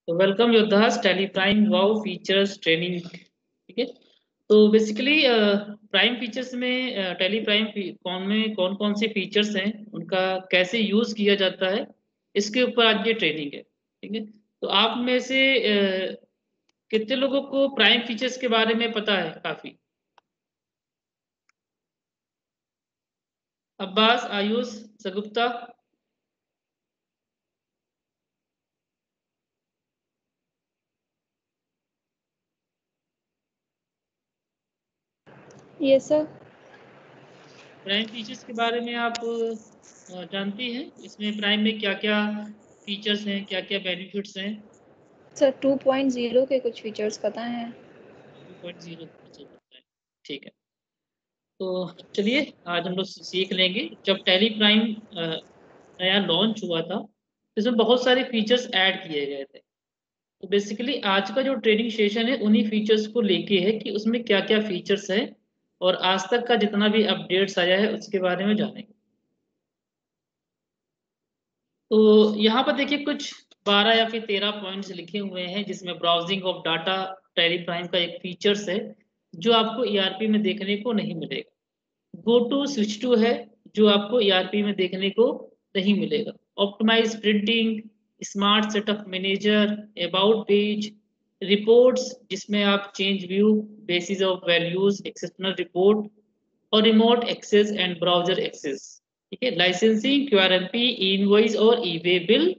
तो welcome योद्धास tally prime वाव features training. ठीक है। तो बेसिकली प्राइम फीचर्स में टैली प्राइम कौन में कौन कौन से फीचर्स हैं, उनका कैसे यूज किया जाता है, इसके ऊपर आज ये ट्रेनिंग है। ठीक है। तो आप में से कितने लोगों को प्राइम फीचर्स के बारे में पता है? काफी। Abbas, Ayush, Sagupta. Yes sir. Prime features के बारे में आप जानती हैं? इसमें प्राइम में क्या क्या फीचर्स हैं, क्या क्या बेनिफिट्स हैं? सर 2.0 के कुछ फीचर्स पता हैं। 2.0 फीचर पता है। ठीक है। तो चलिए आज हम लोग सीख लेंगे। जब टैली प्राइम नया लॉन्च हुआ था तो इसमें बहुत सारे फीचर्स ऐड किए गए थे। तो बेसिकली आज का जो ट्रेनिंग सेशन है उन्हीं फीचर्स को लेके है कि उसमें क्या क्या फीचर्स है और आज तक का जितना भी अपडेट्स आया है उसके बारे में जानेंगे। तो यहाँ पर देखिए कुछ 12 या फिर 13 पॉइंट्स लिखे हुए हैं, जिसमें browsing of data tally prime का एक फीचर्स है जो आपको ईआरपी में देखने को नहीं मिलेगा। गो टू स्विच टू है जो आपको ईआरपी में देखने को नहीं मिलेगा। Optimize printing, smart setup manager, about page, reports जिसमें आप change view, basis of values, exceptional report और remote access and browser access. ठीक है। लाइसेंसिंग, क्यूआरएमपी, इनवॉइस और e way bill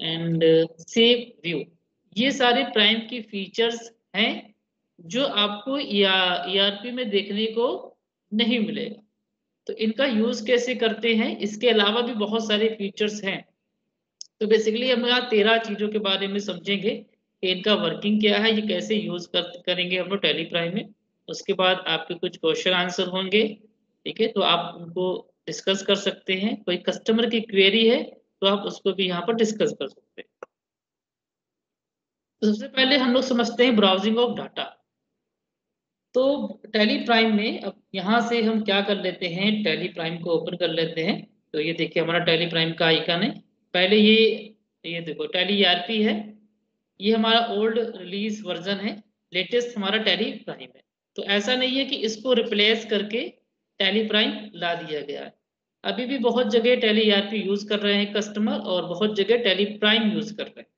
and save view, ये सारे प्राइम की फीचर्स हैं जो आपको ईआरपी में देखने को नहीं मिलेगा। तो इनका यूज कैसे करते हैं, इसके अलावा भी बहुत सारे फीचर्स हैं। तो बेसिकली हम यहाँ 13 चीजों के बारे में समझेंगे कि इनका वर्किंग क्या है, ये कैसे यूज करेंगे हम लोग टैली प्राइम में। उसके बाद आपके कुछ क्वेश्चन आंसर होंगे। ठीक है। तो आप उनको डिस्कस कर सकते हैं। कोई कस्टमर की क्वेरी है तो आप उसको भी यहाँ पर डिस्कस कर सकते हैं। तो सबसे पहले हम लोग समझते हैं ब्राउजिंग ऑफ डाटा। तो टैली प्राइम में अब यहाँ से हम क्या कर लेते हैं, टैली प्राइम को ओपन कर लेते हैं। तो ये देखिए हमारा टैली प्राइम का आइकन है। पहले ये देखो टैली ईआरपी है। ये हमारा ओल्ड रिलीज वर्जन है, लेटेस्ट हमारा टैली प्राइम है। तो ऐसा नहीं है कि इसको रिप्लेस करके टैली प्राइम ला दिया गया है। अभी भी बहुत जगह टैली ईआरपी यूज कर रहे हैं कस्टमर, और बहुत जगह टैली प्राइम यूज कर रहे हैं।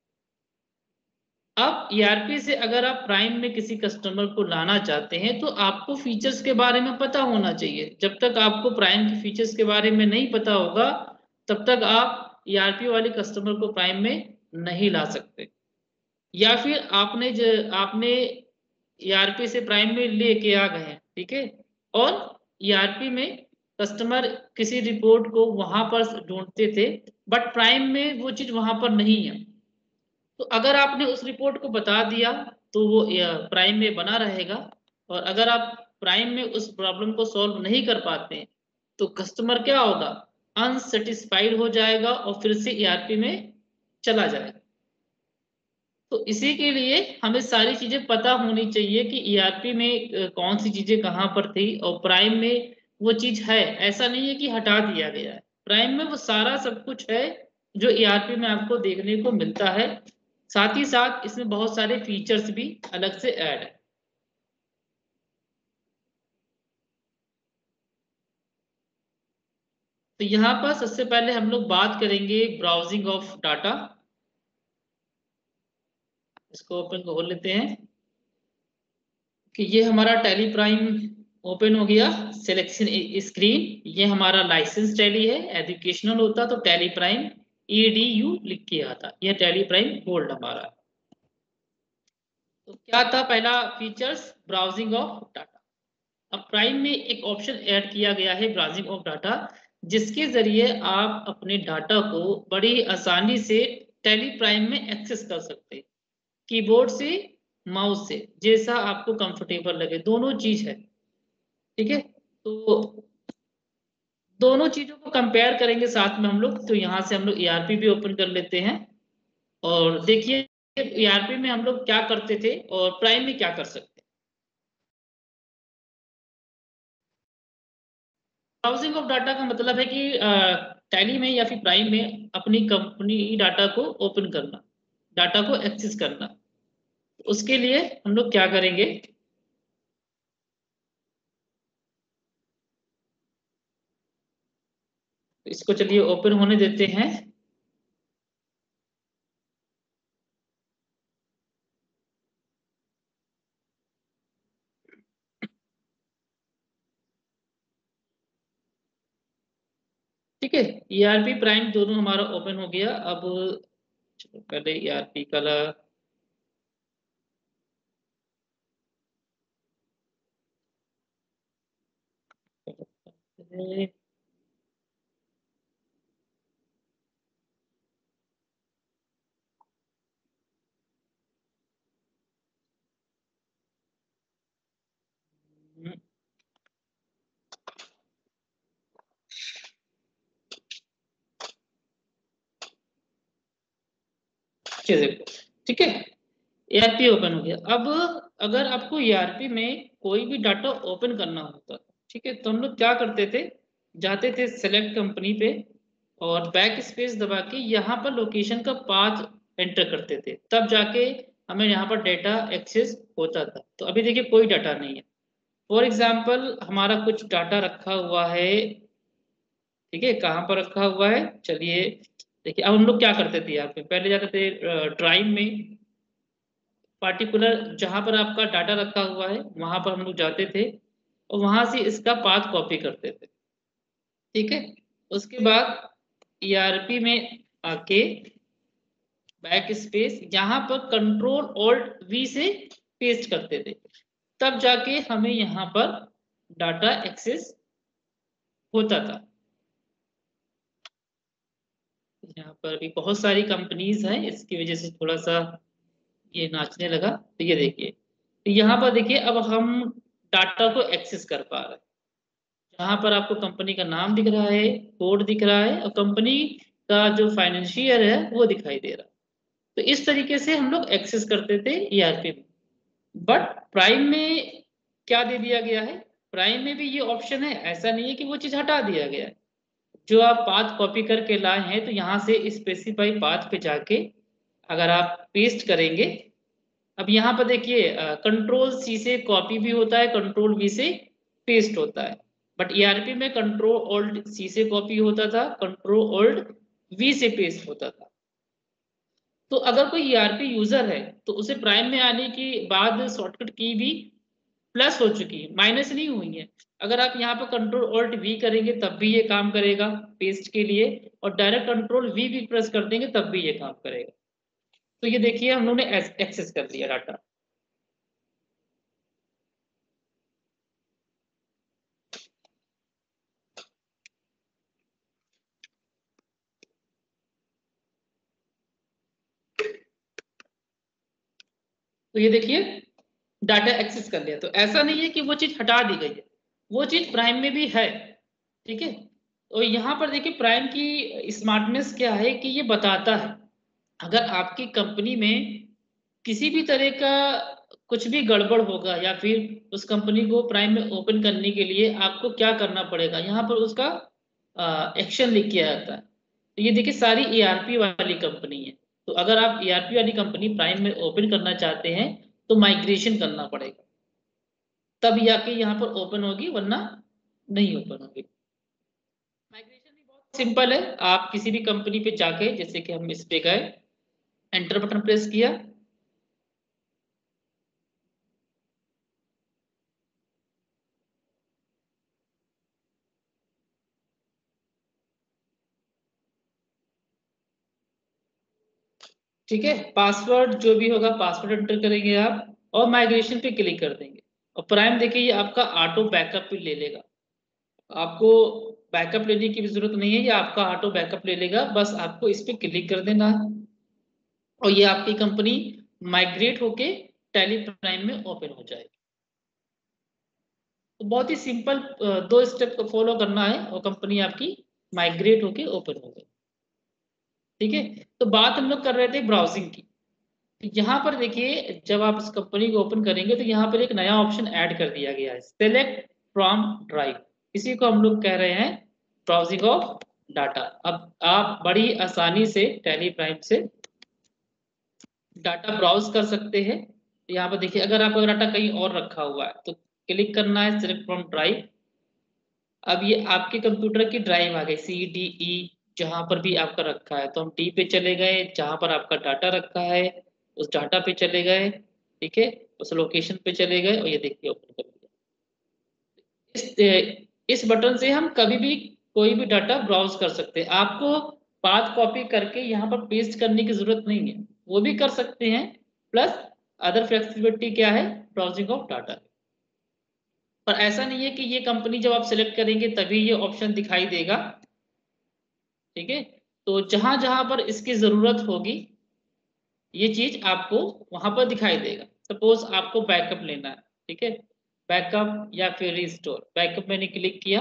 अब ईआरपी से अगर आप प्राइम में किसी कस्टमर को लाना चाहते हैं तो आपको फीचर्स के बारे में पता होना चाहिए। जब तक आपको प्राइम के फीचर्स के बारे में नहीं पता होगा तब तक आप ईआरपी वाले कस्टमर को प्राइम में नहीं ला सकते। या फिर आपने ईआरपी से प्राइम में लेके आ गए हैं, ठीक है, और ईआरपी में कस्टमर किसी रिपोर्ट को वहां पर ढूंढते थे बट प्राइम में वो चीज वहां पर नहीं है। तो अगर आपने उस रिपोर्ट को बता दिया तो वो प्राइम में बना रहेगा। और अगर आप प्राइम में उस प्रॉब्लम को सॉल्व नहीं कर पाते हैं तो कस्टमर क्या होगा, अनसेटिस्फाइड हो जाएगा और फिर से ईआरपी में चला जाएगा। तो इसी के लिए हमें सारी चीजें पता होनी चाहिए कि ईआरपी में कौन सी चीजें कहाँ पर थी और प्राइम में वो चीज है। ऐसा नहीं है कि हटा दिया गया है, प्राइम में वो सारा सब कुछ है जो ईआरपी में आपको देखने को मिलता है। साथ ही साथ इसमें बहुत सारे फीचर्स भी अलग से ऐड है। तो यहाँ पर सबसे पहले हम लोग बात करेंगे ब्राउजिंग ऑफ डाटा। इसको ओपन खोल लेते हैं कि ये हमारा टैली प्राइम ओपन हो गया। सिलेक्शन स्क्रीन, ये हमारा लाइसेंस टैली है। एजुकेशनल होता तो टैली प्राइम EDU लिख के आता, ये टैली प्राइम गोल्ड हमारा। तो क्या था पहला फीचर्स, ब्राउजिंग ऑफ डाटा। अब प्राइम में एक ऑप्शन ऐड किया गया है ब्राउजिंग ऑफ डाटा, जिसके जरिए आप अपने डाटा को बड़ी आसानी से टैली प्राइम में एक्सेस कर सकते हैं। कीबोर्ड से, माउस से, जैसा आपको कंफर्टेबल लगे, दोनों चीज है। ठीक है। तो दोनों चीजों को कंपेयर करेंगे साथ में हम लोग। तो यहाँ से हम लोग ईआरपी भी ओपन कर लेते हैं और देखिए ईआरपी में हम लोग क्या करते थे और प्राइम में क्या कर सकते हैं। ब्राउजिंग ऑफ डाटा का मतलब है कि टैली में या फिर प्राइम में अपनी कंपनी डाटा को ओपन करना। डाटा को एक्सेस करना। उसके लिए हम लोग क्या करेंगे, इसको चलिए ओपन होने देते हैं। ठीक है, ईआरपी प्राइम दोनों हमारा ओपन हो गया। अब चलो पहले ईआरपी का ठीक है, ईआरपी ओपन हो गया। अब अगर आपको ईआरपी में कोई भी डाटा ओपन करना होता, ठीक है, तो हम लोग क्या करते थे, जाते थे सेलेक्ट कंपनी पे और बैक स्पेस दबा के यहाँ पर लोकेशन का पाथ एंटर करते थे, तब जाके हमें यहाँ पर डेटा एक्सेस होता था। तो अभी देखिए कोई डाटा नहीं है। फॉर एग्जाम्पल हमारा कुछ डाटा रखा हुआ है, ठीक है, कहाँ पर रखा हुआ है, चलिए देखिए। अब हम लोग क्या करते थे, यहाँ पे पहले जाते थे ड्राइव में, पार्टिकुलर जहां पर आपका डाटा रखा हुआ है वहां पर हम लोग जाते थे और वहां से इसका पाथ कॉपी करते थे। ठीक है, उसके बाद ईआरपी में आके बैक स्पेस यहाँ पर कंट्रोल ऑल्ट वी से पेस्ट करते थे, तब जाके हमें यहाँ पर डाटा एक्सेस होता था। यहाँ पर भी बहुत सारी कंपनीज हैं, इसकी वजह से थोड़ा सा ये नाचने लगा। तो ये देखिए, तो यहाँ पर देखिए अब हम डाटा को एक्सेस कर पा रहे हैं। यहाँ पर आपको कंपनी का नाम दिख रहा है, कोड दिख रहा है और कंपनी का जो फाइनेंशियर है वो दिखाई दे रहा है। तो इस तरीके से हम लोग एक्सेस करते थे ईआरपी में। बट प्राइम में क्या दे दिया गया है, प्राइम में भी ये ऑप्शन है, ऐसा नहीं है कि वो चीज हटा दिया गया है। जो आप पाथ कॉपी करके लाए हैं तो यहाँ से स्पेसिफाई पाथ पे जाके अगर आप पेस्ट करेंगे, अब यहाँ पर देखिए कंट्रोल सी से कॉपी भी होता है, कंट्रोल वी से पेस्ट होता है। बट ईआरपी में कंट्रोल ऑल्ट सी से कॉपी होता था, कंट्रोल ऑल्ट वी से पेस्ट होता था। तो अगर कोई ईआरपी यूजर है तो उसे प्राइम में आने के बाद शॉर्टकट की भी प्लस हो चुकी है, माइनस नहीं हुई है। अगर आप यहाँ पर कंट्रोल ऑल्ट वी करेंगे तब भी ये काम करेगा पेस्ट के लिए, और डायरेक्ट कंट्रोल वी भी प्रेस कर देंगे तब भी ये काम करेगा। तो ये देखिए हम लोगों ने एक्सेस कर दिया डाटा। तो ये देखिए डाटा एक्सेस कर लिया। तो ऐसा नहीं है कि वो चीज हटा दी गई है, वो चीज प्राइम में भी है। ठीक है, तो यहाँ पर देखिए प्राइम की स्मार्टनेस क्या है कि ये बताता है अगर आपकी कंपनी में किसी भी तरह का कुछ भी गड़बड़ होगा या फिर उस कंपनी को प्राइम में ओपन करने के लिए आपको क्या करना पड़ेगा, यहाँ पर उसका एक्शन लिख के आता है। तो ये देखिए सारी ईआरपी वाली कंपनी है। तो अगर आप ईआरपी वाली कंपनी प्राइम में ओपन करना चाहते हैं तो माइग्रेशन करना पड़ेगा, तब जाके यहाँ पर ओपन होगी, वरना नहीं ओपन होगी। माइग्रेशन भी बहुत सिंपल है, आप किसी भी कंपनी पे जाके, जैसे कि हम इस पे गए, एंटर बटन प्रेस किया, ठीक है, पासवर्ड जो भी होगा पासवर्ड एंटर करेंगे आप और माइग्रेशन पे क्लिक कर देंगे। और प्राइम देखिए ये आपका ऑटो बैकअप भी ले लेगा, आपको बैकअप लेने की भी जरूरत नहीं है, ये आपका ऑटो बैकअप ले लेगा, बस आपको इस पे क्लिक कर देना है और ये आपकी कंपनी माइग्रेट होके टैली प्राइम में ओपन हो जाएगी। तो बहुत ही सिंपल दो स्टेप को फॉलो करना है और कंपनी आपकी माइग्रेट होके ओपन हो गई। ठीक है, तो बात हम लोग कर रहे थे ब्राउजिंग की। तो यहाँ पर देखिए जब आप इस कंपनी को ओपन करेंगे तो यहाँ पर एक नया ऑप्शन ऐड कर दिया गया है, सेलेक्ट फ्रॉम ड्राइव। इसी को हम लोग कह रहे हैं ब्राउजिंग ऑफ डाटा। अब आप बड़ी आसानी से टैली प्राइम से डाटा ब्राउज कर सकते हैं। यहाँ पर देखिए, अगर आपका डाटा कहीं और रखा हुआ है तो क्लिक करना है सिलेक्ट फ्रॉम ड्राइव। अब ये आपके कंप्यूटर की ड्राइव आ गई, CDE जहां पर भी आपका रखा है, तो हम डी पे चले गए, जहां पर आपका डाटा रखा है उस डाटा पे चले गए, ठीक है, उस लोकेशन पे चले गए और ये देखिए ओपन कर दिया। इस बटन से हम कभी भी कोई भी डाटा ब्राउज कर सकते हैं। आपको पाथ कॉपी करके यहाँ पर पेस्ट करने की जरूरत नहीं है, वो भी कर सकते हैं। प्लस अदर फ्लेक्सिबिलिटी क्या है, ब्राउजिंग ऑफ डाटा। पर ऐसा नहीं है कि ये कंपनी जब आप सिलेक्ट करेंगे तभी ये ऑप्शन दिखाई देगा, ठीक है। तो जहां जहां पर इसकी जरूरत होगी ये चीज आपको वहां पर दिखाई देगा। सपोज आपको बैकअप लेना है, ठीक है, बैकअप या फिर रिस्टोर। बैकअप मैंने क्लिक किया,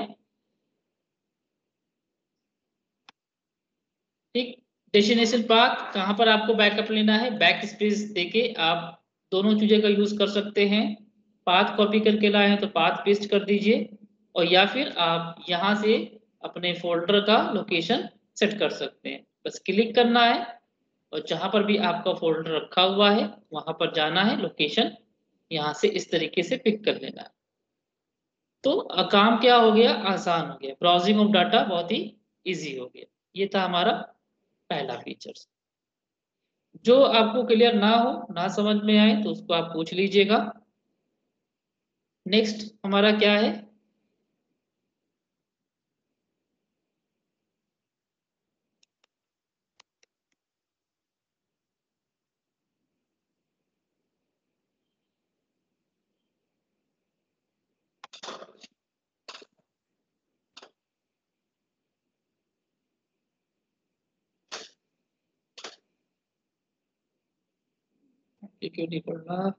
ठीक। डेस्टिनेशन पाथ कहाँ पर आपको बैकअप लेना है, बैक स्पेस देके आप दोनों चीजें का यूज कर सकते हैं। पाथ कॉपी करके लाए हैं तो पाथ पेस्ट कर दीजिए, और या फिर आप यहाँ से अपने फोल्डर का लोकेशन सेट कर सकते हैं। बस क्लिक करना है और जहां पर भी आपका फोल्डर रखा हुआ है वहां पर जाना है, लोकेशन यहाँ से इस तरीके से पिक कर लेना है। तो काम क्या हो गया, आसान हो गया, ब्राउजिंग ऑफ डाटा बहुत ही इजी हो गया। ये था हमारा पहला फीचर्स। जो आपको क्लियर ना हो, ना समझ में आए तो उसको आप पूछ लीजिएगा। नेक्स्ट हमारा क्या है, क्यों नहीं पढ़ रहा।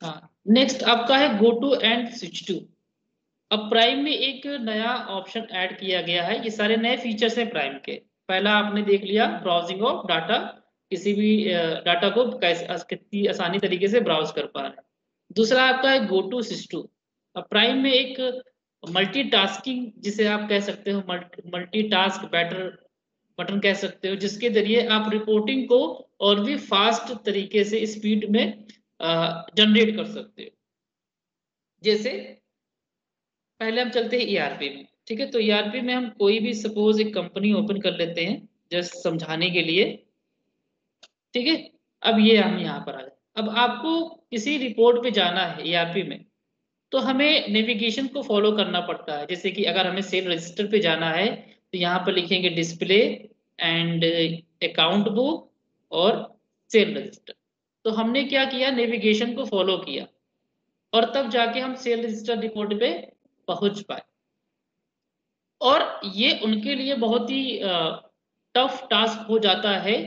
हाँ, नेक्स्ट आपका है go to and switch to. अब प्राइम में एक नया ऑप्शन ऐड किया गया है, ये सारे नए फीचर्स हैं प्राइम के। पहला आपने देख लिया, ब्राउजिंग ऑफ डाटा, किसी भी डाटा को कैसे कितनी आसानी तरीके से ब्राउज कर पा रहे हैं। दूसरा आपका है गो टू स्विच टू। अब प्राइम में एक मल्टीटास्किंग जिसे आप कह सकते हो, मल्टीटास्क बेटर बटन कह सकते हो, जिसके जरिए आप रिपोर्टिंग को और भी फास्ट तरीके से स्पीड में जनरेट कर सकते हो। जैसे पहले हम चलते हैं ईआरपी में, ठीक है। तो ईआरपी में हम कोई भी सपोज एक कंपनी ओपन कर लेते हैं जस्ट समझाने के लिए, ठीक है। अब ये हम यहाँ पर आ गए। अब आपको किसी रिपोर्ट पे जाना है ईआरपी में तो हमें नेविगेशन को फॉलो करना पड़ता है। जैसे कि अगर हमें सेल रजिस्टर पे जाना है तो यहाँ पर लिखेंगे डिस्प्ले एंड अकाउंट बुक और सेल रजिस्टर। तो हमने क्या किया, नेविगेशन को फॉलो किया और तब जाके हम सेल रजिस्टर रिपोर्ट पे पहुंच पाए। और ये उनके लिए बहुत ही टफ टास्क हो जाता है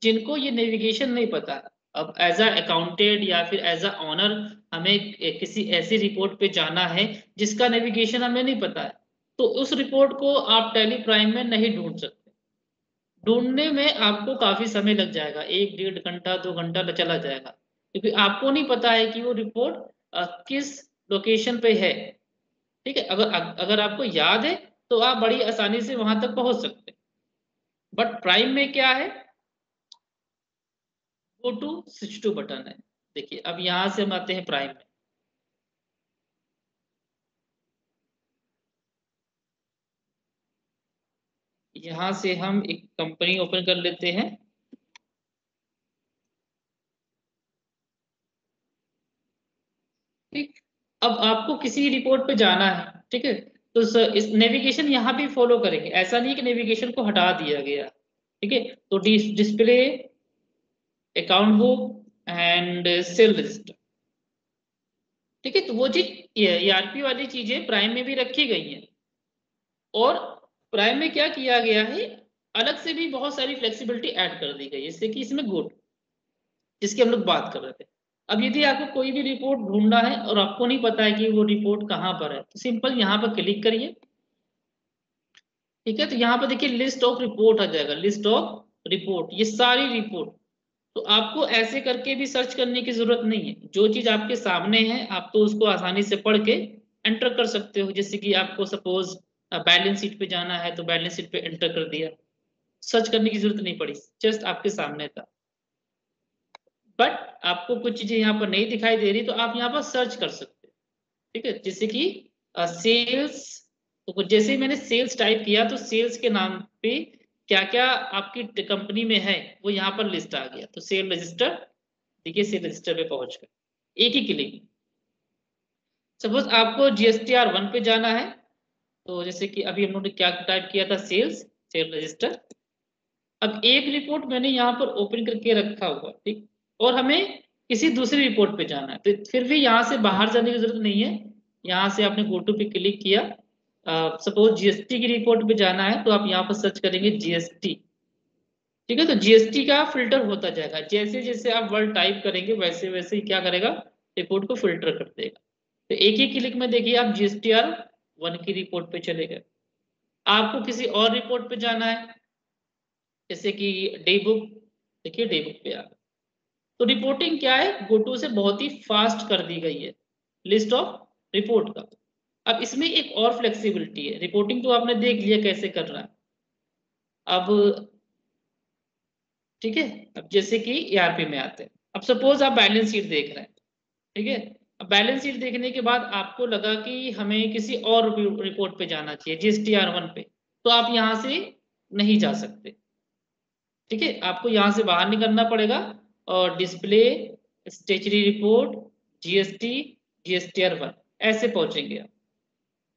जिनको ये नेविगेशन नहीं पता है। अब एज अ अकाउंटेंट या फिर एज अ ऑनर हमें किसी ऐसी रिपोर्ट पे जाना है जिसका नेविगेशन हमें नहीं पता है, तो उस रिपोर्ट को आप टैली प्राइम में नहीं ढूंढ सकते। ढूंढने में आपको काफी समय लग जाएगा, 1 डेढ़ घंटा 2 घंटा चला जाएगा, क्योंकि आपको नहीं पता है कि वो रिपोर्ट किस लोकेशन पे है, ठीक है। अगर अगर आपको याद है तो आप बड़ी आसानी से वहां तक पहुंच सकते हैं। बट प्राइम में क्या है, go to switch to button है। देखिए अब यहां से हम आते हैं प्राइम में। यहां से हम एक कंपनी ओपन कर लेते हैं, ठीक। अब आपको किसी रिपोर्ट पे जाना है, ठीक है, तो इस नेविगेशन यहाँ भी फॉलो करेंगे, ऐसा नहीं कि नेविगेशन को हटा दिया गया, ठीक है। तो display account book and cell register, ठीक है। तो वो चीज ईआरपी वाली चीजें प्राइम में भी रखी गई हैं। और प्राइम में क्या किया गया है, अलग से भी बहुत सारी फ्लेक्सिबिलिटी ऐड कर दी गई है, जैसे कि इसमें गुड, जिसकी हम लोग बात कर रहे थे। अब यदि आपको कोई भी रिपोर्ट ढूंढना है और आपको नहीं पता है कि वो रिपोर्ट कहाँ पर है, तो सिंपल यहाँ पर क्लिक करिए, ठीक है। तो यहाँ पर देखिए लिस्ट ऑफ रिपोर्ट आ जाएगा, लिस्ट ऑफ रिपोर्ट, ये सारी रिपोर्ट। तो आपको ऐसे करके भी सर्च करने की जरूरत नहीं है, जो चीज आपके सामने है आप तो उसको आसानी से पढ़ के एंटर कर सकते हो। जैसे कि आपको सपोज बैलेंस शीट पे जाना है तो बैलेंस शीट पे एंटर कर दिया, सर्च करने की जरूरत नहीं पड़ी, जस्ट आपके सामने था। बट आपको कुछ चीजें यहाँ पर नहीं दिखाई दे रही तो आप यहाँ पर सर्च कर सकते हैं। ठीक है, जैसे कि सेल्स, तो जैसे ही मैंने सेल्स टाइप किया तो सेल्स के नाम पे क्या क्या आपकी कंपनी में है वो यहाँ पर लिस्ट आ गया। तो सेल रजिस्टर, देखिए सेल रजिस्टर पे पहुंच गए एक ही क्लिक में। सपोज आपको GSTR 1 पे जाना है, तो जैसे कि अभी हम लोगों ने क्या टाइप किया था, सेल्स, सेल रजिस्टर। अब एक रिपोर्ट मैंने यहाँ पर ओपन करके रखा हुआ, ठीक, और हमें किसी दूसरी रिपोर्ट पे जाना है, तो फिर भी यहाँ से बाहर जाने की जरूरत नहीं है। यहाँ से आपने गो टू पे क्लिक किया, सपोज GST की रिपोर्ट पे जाना है तो आप यहाँ पर सर्च करेंगे GST। ठीक है, तो GST का फिल्टर होता जाएगा, जैसे जैसे आप वर्ड टाइप करेंगे वैसे वैसे ही क्या करेगा, रिपोर्ट को फिल्टर कर देगा। तो एक ही क्लिक में देखिए आप GSTR 1 की रिपोर्ट पे चले गए। आपको किसी और रिपोर्ट पे जाना है, जैसे कि डे बुक, देखिए डे बुक पे आ गए। तो रिपोर्टिंग क्या है, गोटू से बहुत ही फास्ट कर दी गई है लिस्ट ऑफ रिपोर्ट का। अब इसमें एक और फ्लेक्सिबिलिटी है, रिपोर्टिंग तो आपने देख लिया कैसे कर रहा है। अब ठीक है, अब जैसे कि ERP में आते हैं, अब सपोज आप बैलेंस शीट देख रहे हैं। ठीक है, अब बैलेंस शीट देखने के बाद आपको लगा कि हमें किसी और रिपोर्ट पे जाना चाहिए, GSTR 1 पे, तो आप यहाँ से नहीं जा सकते। ठीक है, आपको यहाँ से बाहर निकलना पड़ेगा और display, statutory report, GST, GSTR 1 ऐसे पहुंचेंगे आप।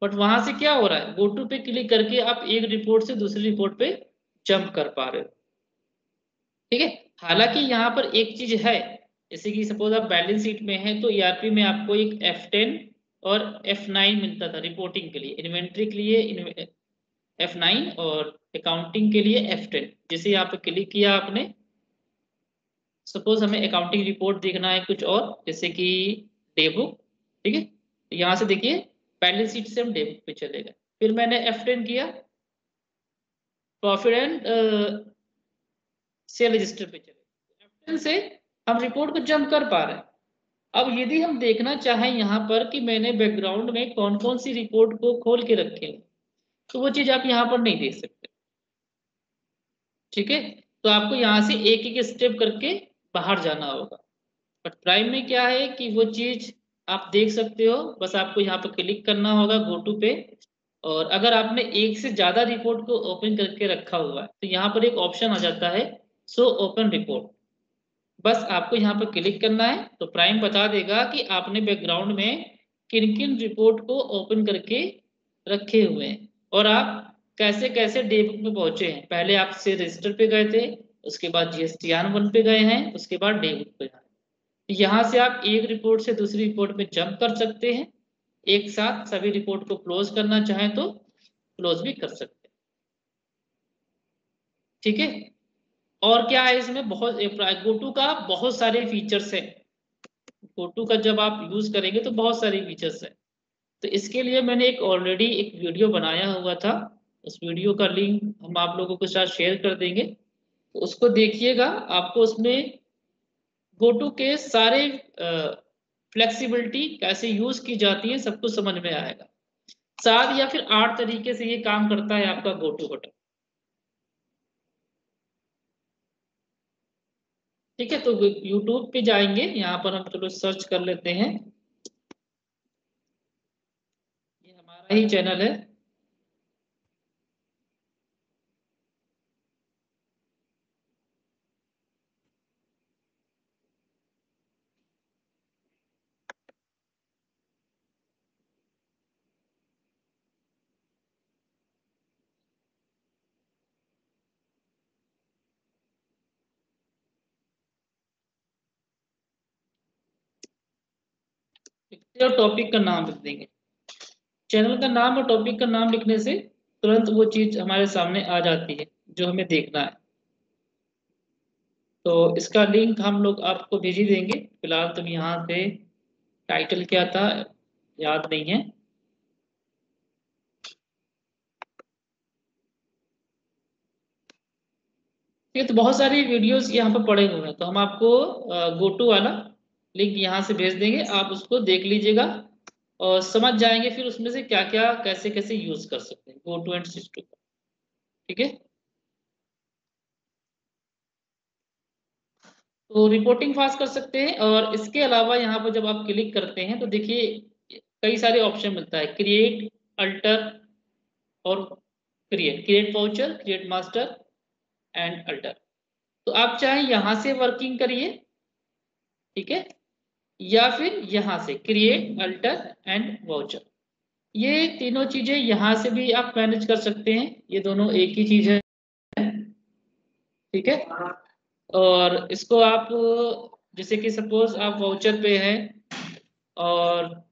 बट वहां से क्या हो रहा है, गो टू पे क्लिक करके आप एक रिपोर्ट से दूसरी रिपोर्ट पे जंप कर पा रहे हो। ठीक है, हालांकि यहाँ पर एक चीज है, जैसे कि सपोज आप बैलेंस शीट में हैं तो ERP में आपको एक F10 और F9 मिलता था रिपोर्टिंग के लिए, इन्वेंट्री के लिए F9 और अकाउंटिंग के लिए F10। जैसे यहाँ पे क्लिक किया आपने, सपोज हमें अकाउंटिंग रिपोर्ट देखना है कुछ और, जैसे कि डे बुक। ठीक है, तो यहाँ से देखिए बैलेंस शीट से हम डे बुक पे चले गए, फिर मैंने F10 किया, प्रॉफिट एंड सेल रजिस्टर पे चले। F10 से हम रिपोर्ट को जंप कर पा रहे हैं। अब यदि हम देखना चाहें यहाँ पर कि मैंने बैकग्राउंड में कौन कौन सी रिपोर्ट को खोल के रखे हैं, तो वो चीज आप यहाँ पर नहीं देख सकते। ठीक है, तो आपको यहाँ से एक एक स्टेप करके बाहर जाना होगा। बट प्राइम में क्या है कि वो चीज आप देख सकते हो, बस आपको यहाँ पर क्लिक करना होगा गो टू पे। और अगर आपने एक से ज्यादा रिपोर्ट को ओपन करके रखा हुआ है तो यहाँ पर एक ऑप्शन आ जाता है, शो ओपन रिपोर्ट। बस आपको यहाँ पर क्लिक करना है तो प्राइम बता देगा कि आपने बैकग्राउंड में किन किन रिपोर्ट को ओपन करके रखे हुए हैं और आप कैसे कैसे डे बुक में पहुंचे हैं। पहले आप से रजिस्टर पे गए थे, उसके बाद GSTR 1 पे गए हैं, उसके बाद डे बुक पे गए। यहाँ से आप एक रिपोर्ट से दूसरी रिपोर्ट में जंप कर सकते हैं, एक साथ सभी रिपोर्ट को क्लोज करना चाहें तो क्लोज भी कर सकते हैं। ठीक है, और क्या है इसमें, बहुत गोटू का बहुत सारे फीचर्स हैं। गोटू का जब आप यूज करेंगे तो बहुत सारे फीचर्स हैं। तो इसके लिए मैंने एक ऑलरेडी एक वीडियो बनाया हुआ था, उस वीडियो का लिंक हम आप लोगों के साथ शेयर कर देंगे, तो उसको देखिएगा। आपको उसमें गोटू के सारे फ्लेक्सिबिलिटी कैसे यूज की जाती है सब कुछ समझ में आएगा। 7 या फिर 8 तरीके से ये काम करता है आपका गोटू बटन। ठीक है, तो यूट्यूब पे जाएंगे, यहाँ पर हम चलो सर्च कर लेते हैं, ये हमारा ही चैनल है। और टॉपिक का नाम लिख देंगे, चैनल का नाम और टॉपिक का नाम लिखने से तुरंत वो चीज हमारे सामने आ जाती है जो हमें देखना है। तो इसका लिंक हम लोग आपको भेज ही देंगे। फिलहाल तुम यहाँ से, टाइटल क्या था याद नहीं है। ठीक है, तो बहुत सारी वीडियोस यहाँ पर पड़े हुए हैं, तो हम आपको गोटू वाला लिंक यहाँ से भेज देंगे, आप उसको देख लीजिएगा और समझ जाएंगे फिर उसमें से क्या क्या कैसे कैसे यूज कर सकते हैं गोटू एंड सिस्टू। ठीक है। तो रिपोर्टिंग फास्ट कर सकते हैं। और इसके अलावा यहाँ पर जब आप क्लिक करते हैं तो देखिए कई सारे ऑप्शन मिलता है, क्रिएट, अल्टर और create voucher, create master and alter. तो आप चाहे यहाँ से वर्किंग करिए, ठीक है, या फिर यहाँ से क्रिएट, अल्टर एंड वाउचर। ये तीनों चीजें यहाँ से भी आप मैनेज कर सकते हैं, ये दोनों एक ही चीज है, ठीक है। और इसको आप जैसे कि सपोज आप वाउचर पे हैं और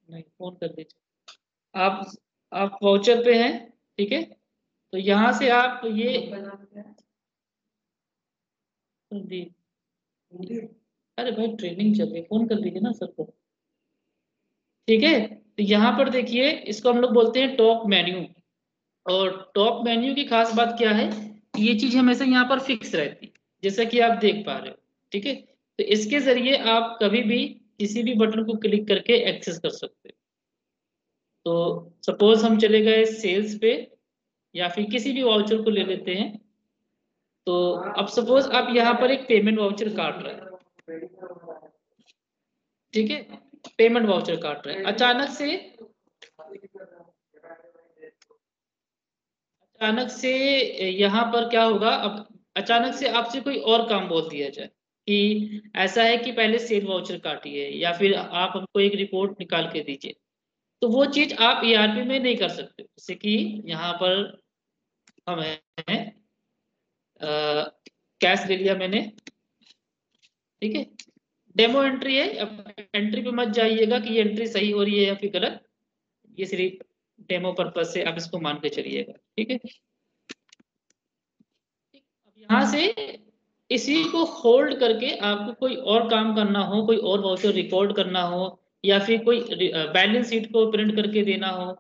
नहीं, फोन कर दीजिए, आप वाउचर पे हैं, ठीक है। तो यहाँ से आप ये दी, अरे भाई ट्रेनिंग चल रही है, फोन कर दीजिए ना सर को, ठीक है। तो यहाँ पर देखिए इसको हम लोग बोलते हैं टॉप मेन्यू। और टॉप मेन्यू की खास बात क्या है, ये चीज हमेशा यहाँ पर फिक्स रहती है, जैसा कि आप देख पा रहे हो, ठीक है। तो इसके जरिए आप कभी भी किसी भी बटन को क्लिक करके एक्सेस कर सकते हो। तो सपोज हम चले गए सेल्स पे, या फिर किसी भी वाउचर को ले लेते हैं। तो अब सपोज आप यहाँ पर एक पेमेंट वाउचर काट रहे हैं, ठीक है, पेमेंट वाउचर काट रहे हैं, अचानक से यहाँ पर क्या होगा, अब अचानक से आपसे कोई और काम बोल दिया जाए कि ऐसा है कि पहले सेल वाउचर काटिए या फिर आप हमको एक रिपोर्ट निकाल के दीजिए। तो वो चीज आप ईआरपी में नहीं कर सकते, जैसे कि यहाँ पर हम हैं, कैश ले लिया मैंने, ठीक है, डेमो एंट्री है। अब एंट्री पे मत जाइएगा कि ये एंट्री सही हो रही है या फिर गलत, ये सिर्फ डेमो पर्पज से आप इसको मान के चलिएगा, ठीक है। अब यहाँ से इसी को होल्ड करके आपको कोई और काम करना हो, कोई और वाउचर रिकॉर्ड करना हो, या फिर कोई बैलेंस शीट को प्रिंट करके देना हो,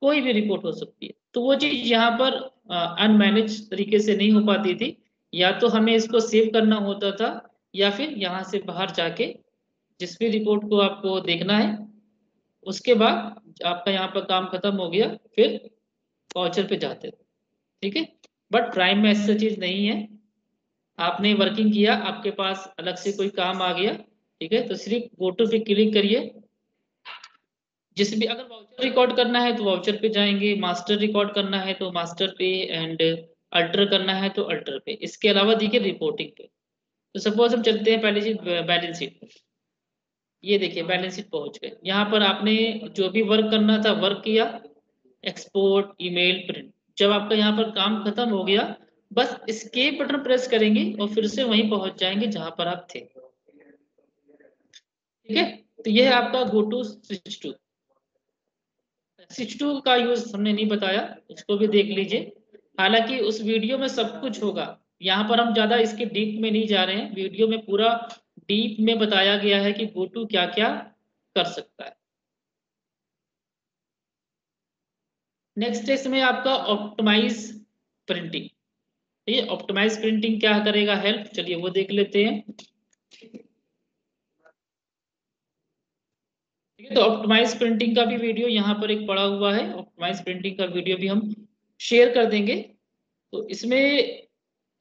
कोई भी रिपोर्ट हो सकती है। तो वो चीज यहाँ पर अनमैनेज तरीके से नहीं हो पाती थी, या तो हमें इसको सेव करना होता था, या फिर यहाँ से बाहर जाके जिस भी रिपोर्ट को आपको देखना है उसके बाद आपका यहाँ पर काम खत्म हो गया, फिर वाउचर पे जाते थे, ठीक है। बट प्राइम में ऐसा चीज नहीं है, आपने वर्किंग किया, आपके पास अलग से कोई काम आ गया, ठीक है, तो सिर्फ गो टू पे क्लिक करिए। जिस भी अगर वाउचर रिकॉर्ड करना है तो वाउचर पे जाएंगे, मास्टर रिकॉर्ड करना है तो मास्टर पे, एंड अल्टर करना है तो अल्टर पे। इसके अलावा देखिए रिपोर्टिंग पे, तो सपोज हम चलते हैं पहले चीज बैलेंस शीट पे। ये देखिए बैलेंस शीट पहुंच गए, यहाँ पर आपने जो भी वर्क करना था वर्क किया, एक्सपोर्ट, ईमेल, प्रिंट। जब आपका यहाँ पर काम खत्म हो गया, बस एस्केप बटन प्रेस करेंगे और फिर से वहीं पहुंच जाएंगे जहां पर आप थे, ठीक है। तो ये है आपका go to switch to. Switch to का यूज हमने नहीं बताया, उसको भी देख लीजिए। हालांकि उस वीडियो में सब कुछ होगा, यहाँ पर हम ज्यादा इसके डीप में नहीं जा रहे हैं, वीडियो में पूरा डीप में बताया गया है कि गो टू क्या क्या कर सकता है। नेक्स्ट है इसमें आपका ऑप्टिमाइज प्रिंटिंग। ये ऑप्टिमाइज प्रिंटिंग क्या करेगा हेल्प, चलिए वो देख लेते हैं, ठीक है। तो ऑप्टिमाइज प्रिंटिंग का भी वीडियो यहाँ पर एक पड़ा हुआ है, ऑप्टिमाइज प्रिंटिंग का वीडियो भी हम शेयर कर देंगे। तो इसमें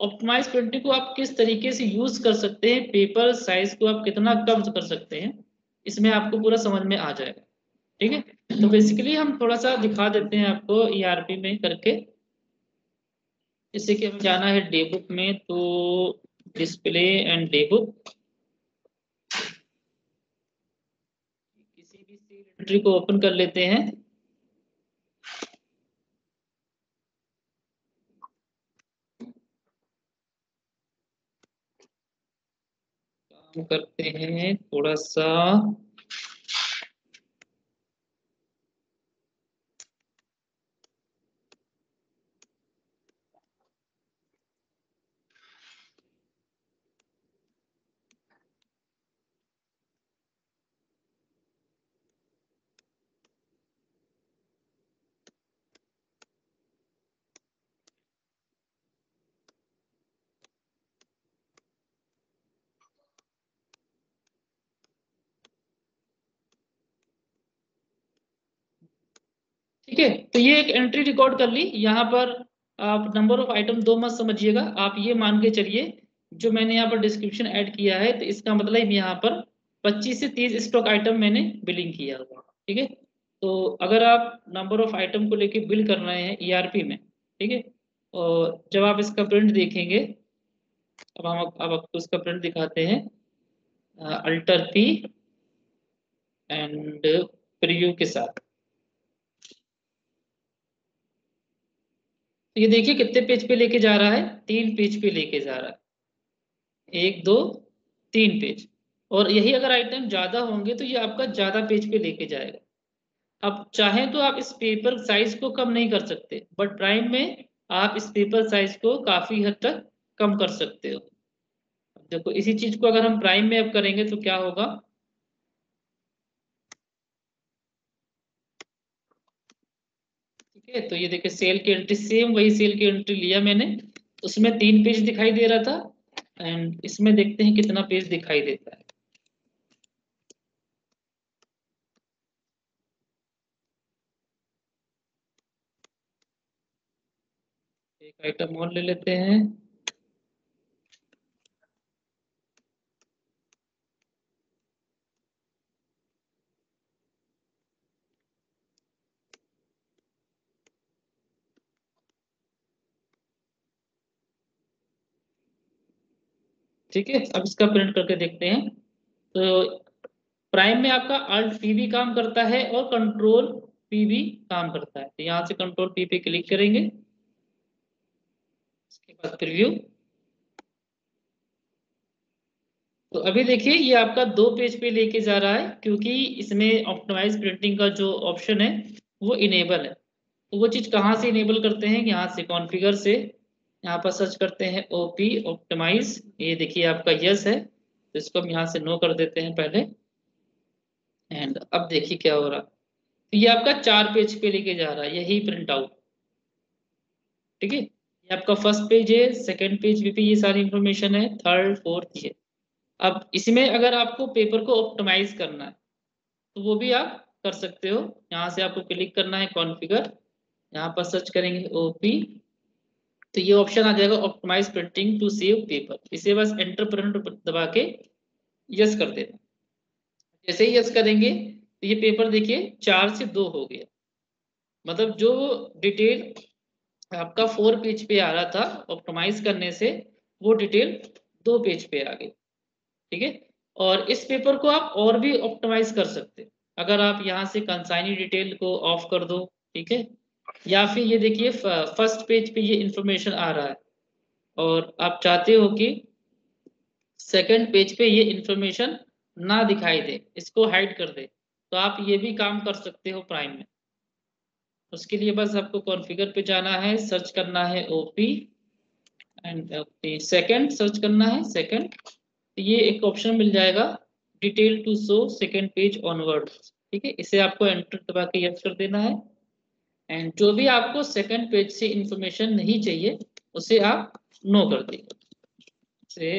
ऑप्टिमाइज प्रिंटिंग को आप किस तरीके से यूज कर सकते हैं, पेपर साइज को आप कितना कम कर सकते हैं, इसमें आपको पूरा समझ में आ जाएगा, ठीक है। तो बेसिकली हम थोड़ा सा दिखा देते हैं आपको ईआरपी में करके। जैसे कि हमें जाना है डे बुक में, तो डिस्प्ले एंड डे बुक, किसी भी सेल एंट्री को ओपन कर लेते हैं। काम करते हैं थोड़ा सा, ठीक है। तो ये एक एंट्री रिकॉर्ड कर ली यहाँ पर, आप नंबर ऑफ आइटम 2 मत समझिएगा, आप ये मान के चलिए जो मैंने यहाँ पर डिस्क्रिप्शन ऐड किया है तो इसका मतलब यहाँ पर 25 से 30 स्टॉक आइटम मैंने बिलिंग किया हुआ, ठीक है। तो अगर आप नंबर ऑफ आइटम को लेके बिल कर रहे हैं ईआरपी में, ठीक है, और जब आप इसका प्रिंट देखेंगे, अब आपको इसका प्रिंट दिखाते हैं, अल्टर पी एंड प्रीव्यू के साथ। तो ये देखिए कितने पेज पे लेके जा रहा है, 3 पेज पे लेके जा रहा है, 1 2 3 पेज। और यही अगर आइटम ज्यादा होंगे तो ये आपका ज्यादा पेज पे लेके जाएगा। अब चाहें तो आप इस पेपर साइज को कम नहीं कर सकते, बट प्राइम में आप इस पेपर साइज को काफी हद तक कम कर सकते हो। देखो इसी चीज को अगर हम प्राइम में अब करेंगे तो क्या होगा, ठीक है। तो ये देखिए सेल की एंट्री, सेम वही सेल की एंट्री लिया मैंने, उसमें 3 पेज दिखाई दे रहा था एंड इसमें देखते हैं कितना पेज दिखाई देता है। एक आइटम और ले लेते हैं, ठीक है। अब इसका प्रिंट करके देखते हैं। तो प्राइम में आपका अल्ट पी भी काम करता है और कंट्रोल पी भी काम करता है। तो यहाँ से कंट्रोल पी पे क्लिक करेंगे, इसके बाद प्रीव्यू। तो अभी देखिए ये आपका 2 पेज पे लेके जा रहा है क्योंकि इसमें ऑप्टिमाइज प्रिंटिंग का जो ऑप्शन है वो इनेबल है। तो वो चीज़ कहाँ से इनेबल करते हैं, यहाँ से कॉन्फ़िगर से, यहाँ पर सर्च करते हैं ओपी ऑप्टिमाइज, ये देखिए आपका यस है, तो इसको हम यहाँ से नो कर देते हैं पहले। एंड अब देखिए क्या हो रहा, तो ये आपका 4 पेज पे लेके जा रहा है यही प्रिंट आउट, ठीक है। ये आपका फर्स्ट पेज है, सेकंड पेज पे ये सारी इंफॉर्मेशन है, थर्ड फोर्थ ये। अब इसमें अगर आपको पेपर को ऑप्टिमाइज करना है तो वो भी आप कर सकते हो। यहाँ से आपको क्लिक करना है कॉन्फ़िगर, यहाँ पर सर्च करेंगे ओपी, तो ये ऑप्शन आ जाएगा optimize printing to save paper, इसे बस एंटर प्रिंट दबा के यस कर देना। जैसे ही यस करेंगे तो ये पेपर देखिए 4 से 2 हो गया, मतलब जो डिटेल आपका 4 पेज पे आ रहा था ऑप्टिमाइज करने से वो डिटेल 2 पेज पे आ गई, ठीक है। और इस पेपर को आप और भी ऑप्टिमाइज कर सकते हैं, अगर आप यहाँ से कंसाइनी डिटेल को ऑफ कर दो, ठीक है, या फिर ये देखिए फर्स्ट पेज पे ये इंफॉर्मेशन आ रहा है और आप चाहते हो कि सेकंड पेज पे ये इंफॉर्मेशन ना दिखाई दे, इसको हाइड कर दे, तो आप ये भी काम कर सकते हो प्राइम में। उसके लिए बस आपको कॉन्फ़िगर पे जाना है, सर्च करना है ओपी एंड सेकंड सर्च करना है सेकंड, ये एक ऑप्शन मिल जाएगा detail to show second page onward, ठीक है। इसे आपको एंटर दबा के यस कर देना है एंड जो भी आपको सेकंड पेज से इंफॉर्मेशन नहीं चाहिए उसे आप नो कर दीजिए। से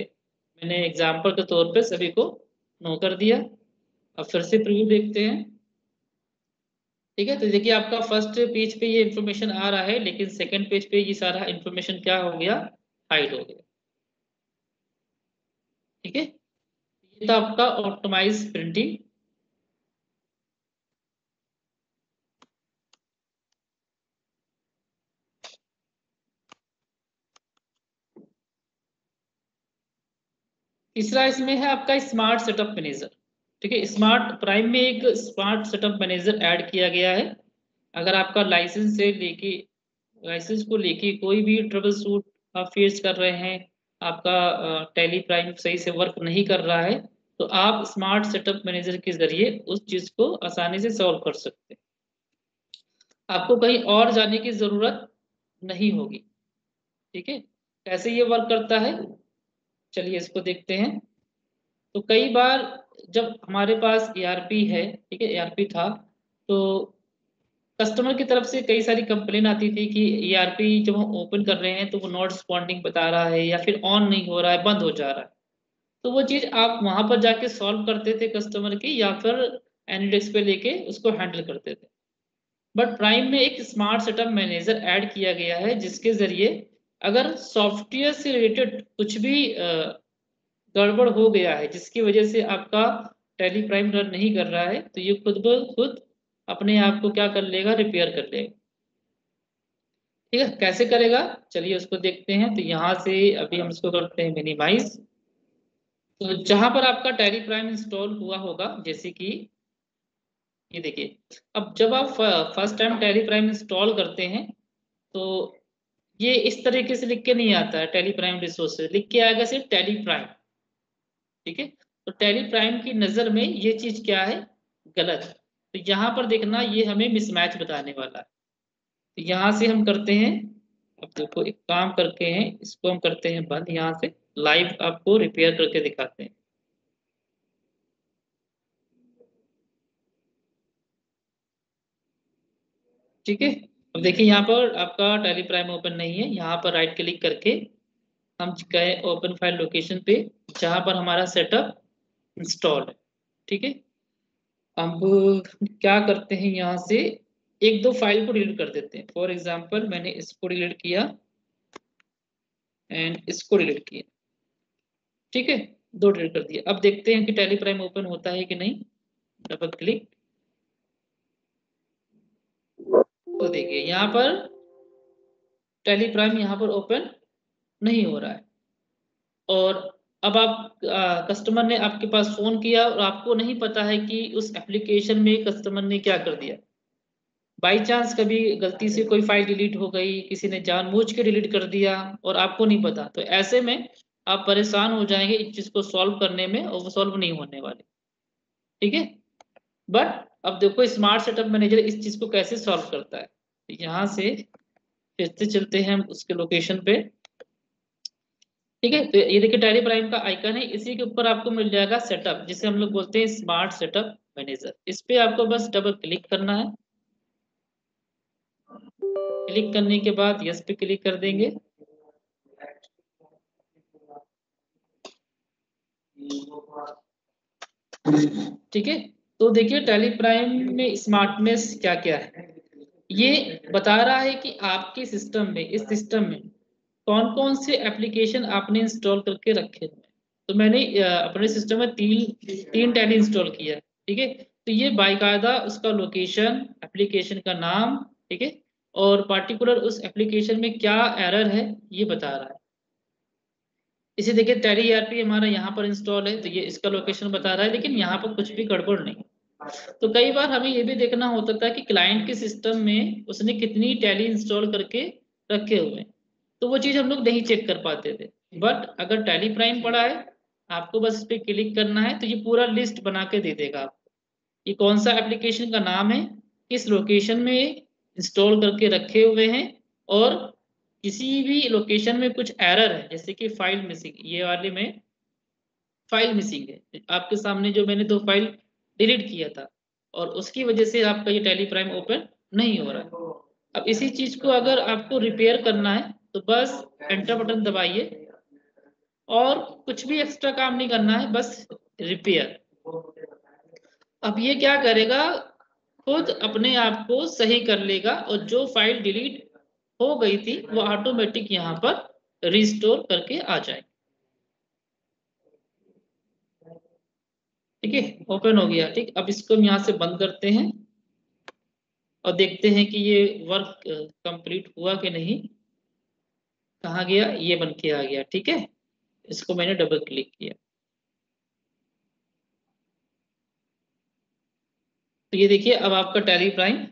मैंने एग्जांपल के तौर पे सभी को नो कर दिया। अब फिर से प्रीव्यू देखते हैं, ठीक है। तो देखिए आपका फर्स्ट पेज पे ये इंफॉर्मेशन आ रहा है लेकिन सेकंड पेज पे ये सारा इंफॉर्मेशन क्या हो गया, हाइड हो गया, ठीक है। ये था आपका ऑप्टिमाइज प्रिंटिंग। तीसरा इसमें है आपका स्मार्ट सेटअप मैनेजर, ठीक है। स्मार्ट प्राइम में एक स्मार्ट सेटअप मैनेजर ऐड किया गया है। अगर आपका लाइसेंस को लेके कोई भी ट्रबल शूट आप फेस कर रहे हैं, आपका टैली प्राइम सही से वर्क नहीं कर रहा है, तो आप स्मार्ट सेटअप मैनेजर के जरिए उस चीज को आसानी से सॉल्व कर सकते हैं, आपको कहीं और जाने की जरूरत नहीं होगी, ठीक है। कैसे ये वर्क करता है, चलिए इसको देखते हैं। तो कई बार जब हमारे पास ईआरपी है, ठीक है, ईआरपी था, तो कस्टमर की तरफ से कई सारी कंप्लेन आती थी कि ईआरपी जब हम ओपन कर रहे हैं तो वो नॉट रिस्पॉन्डिंग बता रहा है या फिर ऑन नहीं हो रहा है, बंद हो जा रहा है। तो वो चीज आप वहां पर जाके सॉल्व करते थे कस्टमर की, या फिर एनीडेस्क पे लेके उसको हैंडल करते थे। बट प्राइम में एक स्मार्ट सेटअप मैनेजर ऐड किया गया है, जिसके जरिए अगर सॉफ्टवेयर से रिलेटेड कुछ भी गड़बड़ हो गया है, जिसकी वजह से आपका टैली प्राइम रन नहीं कर रहा है, तो ये खुद ब खुद अपने आप को क्या कर लेगा, रिपेयर कर लेगा। ठीक है, कैसे करेगा चलिए उसको देखते हैं। तो यहाँ से अभी हम इसको करते हैं मिनिमाइज। तो जहां पर आपका टैली प्राइम इंस्टॉल हुआ होगा, जैसे कि ये देखिए, अब जब आप first time tally prime install करते हैं तो ये इस तरीके से लिख के नहीं आता है, टैली प्राइम रिसोर्सेज लिख के आएगा सिर्फ टैली प्राइम। ठीक है, तो टैली प्राइम की नजर में ये चीज क्या है, गलत है। तो यहाँ पर देखना, ये हमें मिसमैच बताने वाला है। तो यहाँ से हम करते हैं, अब देखो एक काम करके हैं, इसको हम करते हैं बंद। यहाँ से लाइव आपको रिपेयर करके दिखाते हैं। ठीक है, अब देखिए यहाँ पर आपका टैली प्राइम ओपन नहीं है। यहाँ पर राइट क्लिक करके हम गए ओपन फाइल लोकेशन पे, जहाँ पर हमारा सेटअप इंस्टॉल है। ठीक है, अब क्या करते हैं, यहाँ से एक दो फाइल को डिलीट कर देते हैं। फॉर एग्जांपल मैंने इसको डिलीट किया एंड इसको डिलीट किया। ठीक है, दो डिलीट कर दिया। अब देखते हैं कि टैली प्राइम ओपन होता है कि नहीं। डबल क्लिक, तो देखिए यहाँ पर टैली प्राइम यहाँ पर ओपन नहीं हो रहा है। और अब आप कस्टमर ने आपके पास फोन किया और आपको नहीं पता है कि उस एप्लीकेशन में कस्टमर ने क्या कर दिया। बाई चांस कभी गलती से कोई फाइल डिलीट हो गई, किसी ने जानबूझ के डिलीट कर दिया और आपको नहीं पता, तो ऐसे में आप परेशान हो जाएंगे इस चीज को सॉल्व करने में, और वो सॉल्व नहीं होने वाले। ठीक है, बट अब देखो स्मार्ट सेटअप मैनेजर इस चीज को कैसे सॉल्व करता है। तो यहाँ से फिर से चलते हैं हम उसके लोकेशन पे। ठीक है, तो ये देखिए टैली प्राइम का आइकन है, इसी के ऊपर आपको मिल जाएगा सेटअप, जिसे हम लोग बोलते हैं स्मार्ट सेटअप मैनेजर। इस पे आपको बस डबल क्लिक करना है। क्लिक करने के बाद यस पे क्लिक कर देंगे। ठीक है, तो देखिए टैली प्राइम में स्मार्टनेस क्या क्या है, ये बता रहा है कि आपके सिस्टम में, इस सिस्टम में कौन कौन से एप्लीकेशन आपने इंस्टॉल करके रखे हुए हैं। तो मैंने अपने सिस्टम में तीन तीन टैली इंस्टॉल किया है। ठीक है, तो ये बाकायदा उसका लोकेशन, एप्लीकेशन का नाम, ठीक है, और पार्टिकुलर उस एप्लीकेशन में क्या एरर है ये बता रहा है। इसे देखिए टैली ईआरपी हमारा यहाँ पर इंस्टॉल है, तो ये इसका लोकेशन बता रहा है, लेकिन यहाँ पर कुछ भी गड़बड़ नहीं। तो कई बार हमें ये भी देखना होता था कि क्लाइंट के सिस्टम में उसने कितनी टैली इंस्टॉल करके रखे हुए हैं, तो वो चीज़ हम लोग नहीं चेक कर पाते थे। बट अगर टैली प्राइम पड़ा है, आपको बस इस पे क्लिक करना है, तो ये पूरा लिस्ट बना के दे देगा आपको, ये कौन सा एप्लीकेशन का नाम है, किस लोकेशन में इंस्टॉल करके रखे हुए हैं, और किसी भी लोकेशन में कुछ एरर है, जैसे कि फाइल मिसिंग, ये वाले में फाइल मिसिंग है आपके सामने, जो मैंने दो फाइल डिलीट किया था और उसकी वजह से आपका ये टैली प्राइम ओपन नहीं हो रहा है। अब इसी चीज को अगर आपको रिपेयर करना है, तो बस एंटर बटन दबाइए, और कुछ भी एक्स्ट्रा काम नहीं करना है, बस रिपेयर। अब ये क्या करेगा, खुद अपने आप को सही कर लेगा, और जो फाइल डिलीट हो गई थी वो ऑटोमेटिक यहाँ पर रिस्टोर करके आ जाए। ठीक है, ओपन हो गया। ठीक, अब इसको हम यहाँ से बंद करते हैं और देखते हैं कि ये वर्क कंप्लीट हुआ कि नहीं। कहाँ गया, ये बन के आ गया। ठीक है, इसको मैंने डबल क्लिक किया, तो ये देखिए अब आपका टैली प्राइम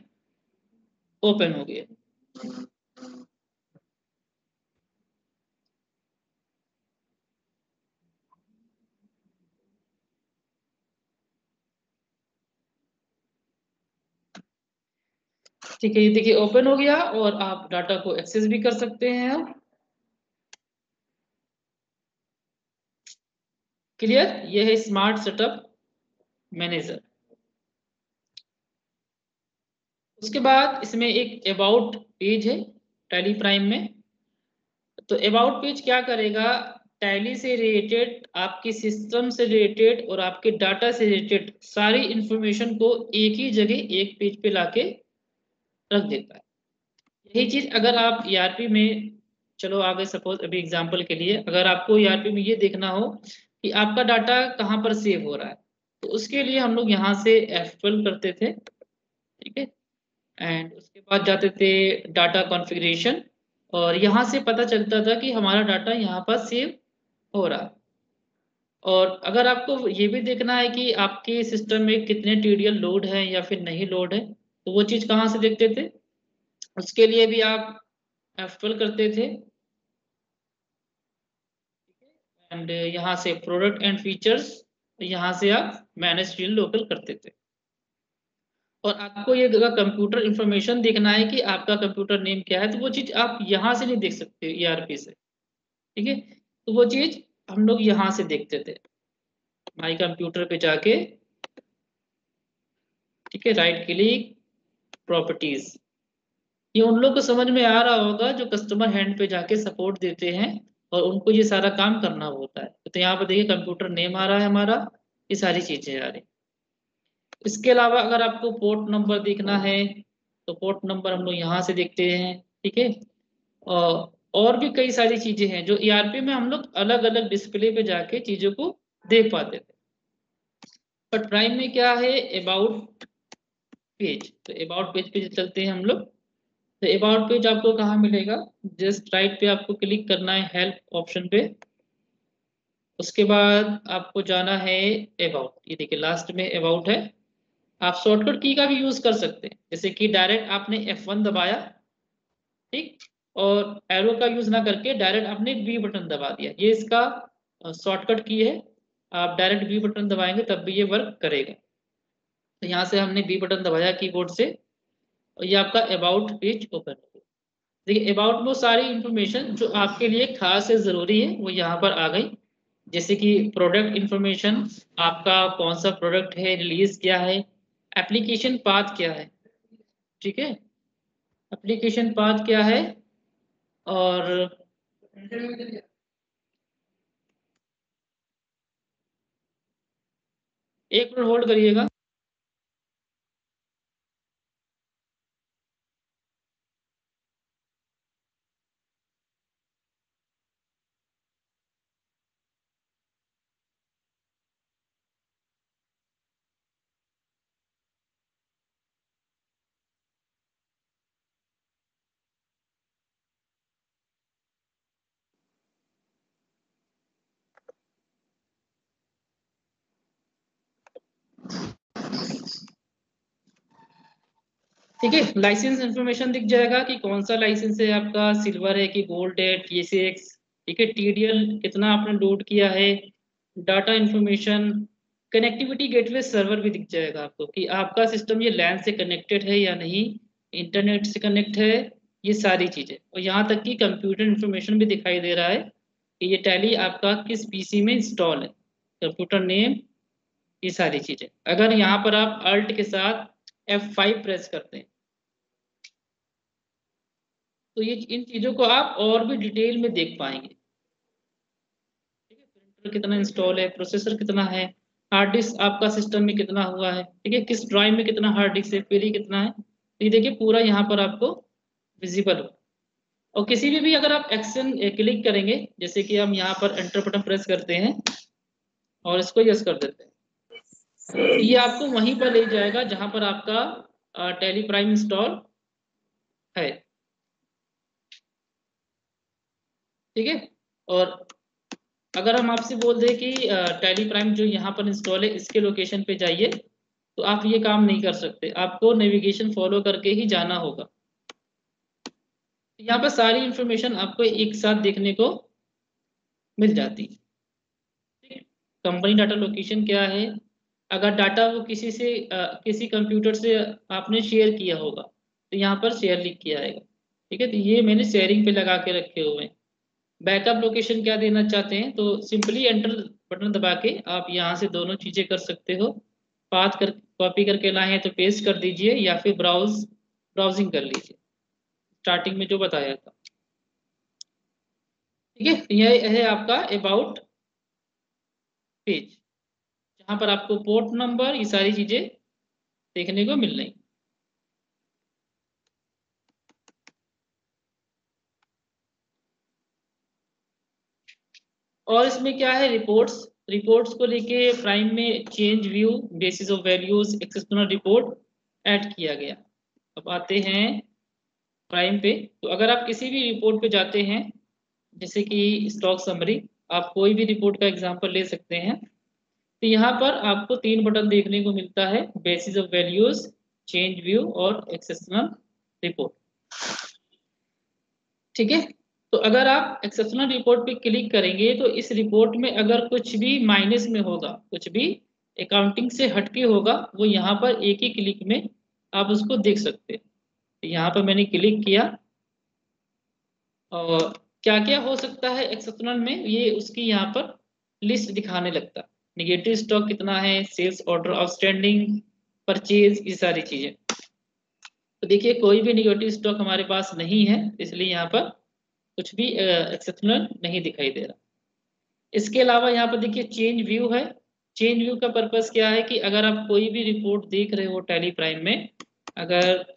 ओपन हो गया। ठीक है, ये देखिए ओपन हो गया, और आप डाटा को एक्सेस भी कर सकते हैं अब। क्लियर, ये है स्मार्ट सेटअप मैनेजर। उसके बाद इसमें एक अबाउट पेज है टैली प्राइम में। तो अबाउट पेज क्या करेगा, टैली से रिलेटेड, आपके सिस्टम से रिलेटेड और आपके डाटा से रिलेटेड सारी इंफॉर्मेशन को एक ही जगह एक पेज पे लाके रख देता है। यही चीज अगर आप ईआरपी में, चलो आगे सपोज अभी एग्जांपल के लिए अगर आपको ईआरपी में ये देखना हो कि आपका डाटा कहाँ पर सेव हो रहा है, तो उसके लिए हम लोग यहाँ से F12 करते थे, ठीक है। एंड उसके बाद जाते थे डाटा कॉन्फ़िगरेशन, और यहाँ से पता चलता था कि हमारा डाटा यहाँ पर सेव हो रहा है। और अगर आपको ये भी देखना है कि आपके सिस्टम में कितने टीडीएल लोड है या फिर नहीं लोड है, तो वो चीज़ कहाँ से देखते थे, उसके लिए भी आप F12 करते थे। एंड यहाँ से प्रोडक्ट एंड फीचर्स, यहाँ से आप मैनेज फील्ड लोकल करते थे। और आपको ये अगर कंप्यूटर इंफॉर्मेशन देखना है कि आपका कंप्यूटर नेम क्या है, तो वो चीज़ आप यहाँ से नहीं देख सकते ईआरपी से, ठीक है। तो वो चीज़ हम लोग यहाँ से देखते थे, माई कंप्यूटर पे जाके, ठीक है, राइट क्लिक, प्रॉपर्टीज। ये उन लोग को समझ में आ रहा होगा जो कस्टमर हैंड पे जाके सपोर्ट देते हैं और उनको ये सारा काम करना होता है। तो यहाँ पर देखिए कंप्यूटर नेम आ रहा है हमारा, ये सारी चीजें आ रही। इसके अलावा अगर आपको पोर्ट नंबर देखना है तो पोर्ट नंबर हम लोग यहाँ से देखते हैं, ठीक है। और भी कई सारी चीजें हैं जो ईआरपी में हम लोग अलग अलग डिस्प्ले पे जाके चीजों को देख पाते थे। बट प्राइम में क्या है, अबाउट पेज। तो अबाउट पेज पे चलते हैं हम लोग। तो अबाउट पेज आपको कहाँ मिलेगा, जस्ट राइट पे आपको क्लिक करना है हेल्प ऑप्शन पे। उसके बाद आपको जाना है अबाउट, ये देखिए लास्ट में अबाउट है। आप शॉर्टकट की का भी यूज कर सकते हैं, जैसे कि डायरेक्ट आपने F1 दबाया, ठीक, और एरो का यूज ना करके डायरेक्ट आपने बी बटन दबा दिया, ये इसका शॉर्टकट की है। आप डायरेक्ट बी बटन दबाएंगे तब भी ये वर्क करेगा। तो यहाँ से हमने बी बटन दबाया कीबोर्ड से, और ये आपका अबाउट पेज ओपन हो गया। देखिए अबाउट में सारी इंफॉर्मेशन जो आपके लिए खास है, ज़रूरी है, वो यहाँ पर आ गई। जैसे कि प्रोडक्ट इंफॉर्मेशन, आपका कौन सा प्रोडक्ट है, रिलीज क्या है, एप्लीकेशन पाथ क्या है, ठीक है, एप्लीकेशन पाथ क्या है। और एक मिनट होल्ड करिएगा। ठीक है, लाइसेंस इंफॉर्मेशन दिख जाएगा कि कौन सा लाइसेंस है आपका, सिल्वर है कि गोल्ड है, TCX, ठीक है, TDL कितना आपने लोड किया है, data information, connectivity gateway server भी दिख जाएगा आपको कि आपका सिस्टम ये लैन से कनेक्टेड है या नहीं, इंटरनेट से कनेक्ट है, ये सारी चीजें। और यहाँ तक कि कंप्यूटर इंफॉर्मेशन भी दिखाई दे रहा है कि ये टैली आपका किस PC में इंस्टॉल है, कंप्यूटर नेम, ये सारी चीजें। अगर यहाँ पर आप अल्ट के साथ F5 प्रेस करते हैं तो ये इन चीजों को आप और भी डिटेल में देख पाएंगे, ठीक है। प्रिंटर कितना इंस्टॉल है, प्रोसेसर कितना है, हार्ड डिस्क आपका सिस्टम में कितना हुआ है, ठीक है, किस ड्राइव में कितना हार्ड डिस्क है, पेरी कितना है, तो ये देखिए पूरा यहाँ पर आपको विजिबल हो। और किसी भी अगर आप एक्शन क्लिक करेंगे, जैसे कि हम यहाँ पर एंटर बटन प्रेस करते हैं और इसको यस कर देते हैं, तो ये आपको वहीं पर ले जाएगा जहां पर आपका टैली प्राइम इंस्टॉल है, ठीक है। और अगर हम आपसे बोल दें कि टैली प्राइम जो यहाँ पर इंस्टॉल है इसके लोकेशन पे जाइए, तो आप ये काम नहीं कर सकते, आपको नेविगेशन फॉलो करके ही जाना होगा। यहाँ पर सारी इंफॉर्मेशन आपको एक साथ देखने को मिल जाती है, ठीक है। कंपनी डाटा लोकेशन क्या है, अगर डाटा वो किसी से किसी कंप्यूटर से आपने शेयर किया होगा तो यहाँ पर शेयर लिख किया आएगा, ठीक है। तो ये मैंने शेयरिंग पे लगा के रखे हुए हैं। बैकअप लोकेशन क्या देना चाहते हैं तो सिंपली एंटर बटन दबा के आप यहाँ से दोनों चीजें कर सकते हो। पाथ कर कॉपी करके लाए तो पेस्ट कर दीजिए या फिर ब्राउजिंग कर लीजिए, स्टार्टिंग में जो बताया था, ठीक है। यह है आपका अबाउट पेज, जहाँ पर आपको पोर्ट नंबर, ये सारी चीजें देखने को मिल रही। और इसमें क्या है, रिपोर्ट्स को लेके प्राइम में change view, basis of values, exceptional report add किया गया। अब आते हैं प्राइम पे। तो अगर आप किसी भी रिपोर्ट पे जाते हैं, जैसे कि स्टॉक समरी, आप कोई भी रिपोर्ट का एग्जांपल ले सकते हैं, तो यहाँ पर आपको 3 बटन देखने को मिलता है, basis of values, change view और एक्सेप्शनल रिपोर्ट। ठीक है, तो अगर आप एक्सेप्शनल रिपोर्ट पे क्लिक करेंगे तो इस रिपोर्ट में अगर कुछ भी माइनस में होगा, कुछ भी अकाउंटिंग से हटके होगा, वो यहाँ पर एक ही क्लिक में आप उसको देख सकते हैं। तो यहाँ पर मैंने क्लिक किया और क्या क्या हो सकता है एक्सेप्शनल में, ये उसकी यहाँ पर लिस्ट दिखाने लगता है। निगेटिव स्टॉक कितना है, सेल्स ऑर्डर आउटस्टैंडिंग, परचेज, ये सारी चीजें। तो देखिए कोई भी निगेटिव स्टॉक हमारे पास नहीं है, इसलिए यहाँ पर कुछ भी एक्सेप्शनल नहीं दिखाई दे रहा। इसके अलावा यहाँ पर देखिए चेंज व्यू है। चेंज व्यू का पर्पस क्या है कि अगर आप कोई भी रिपोर्ट देख रहे हो टैली प्राइम में, अगर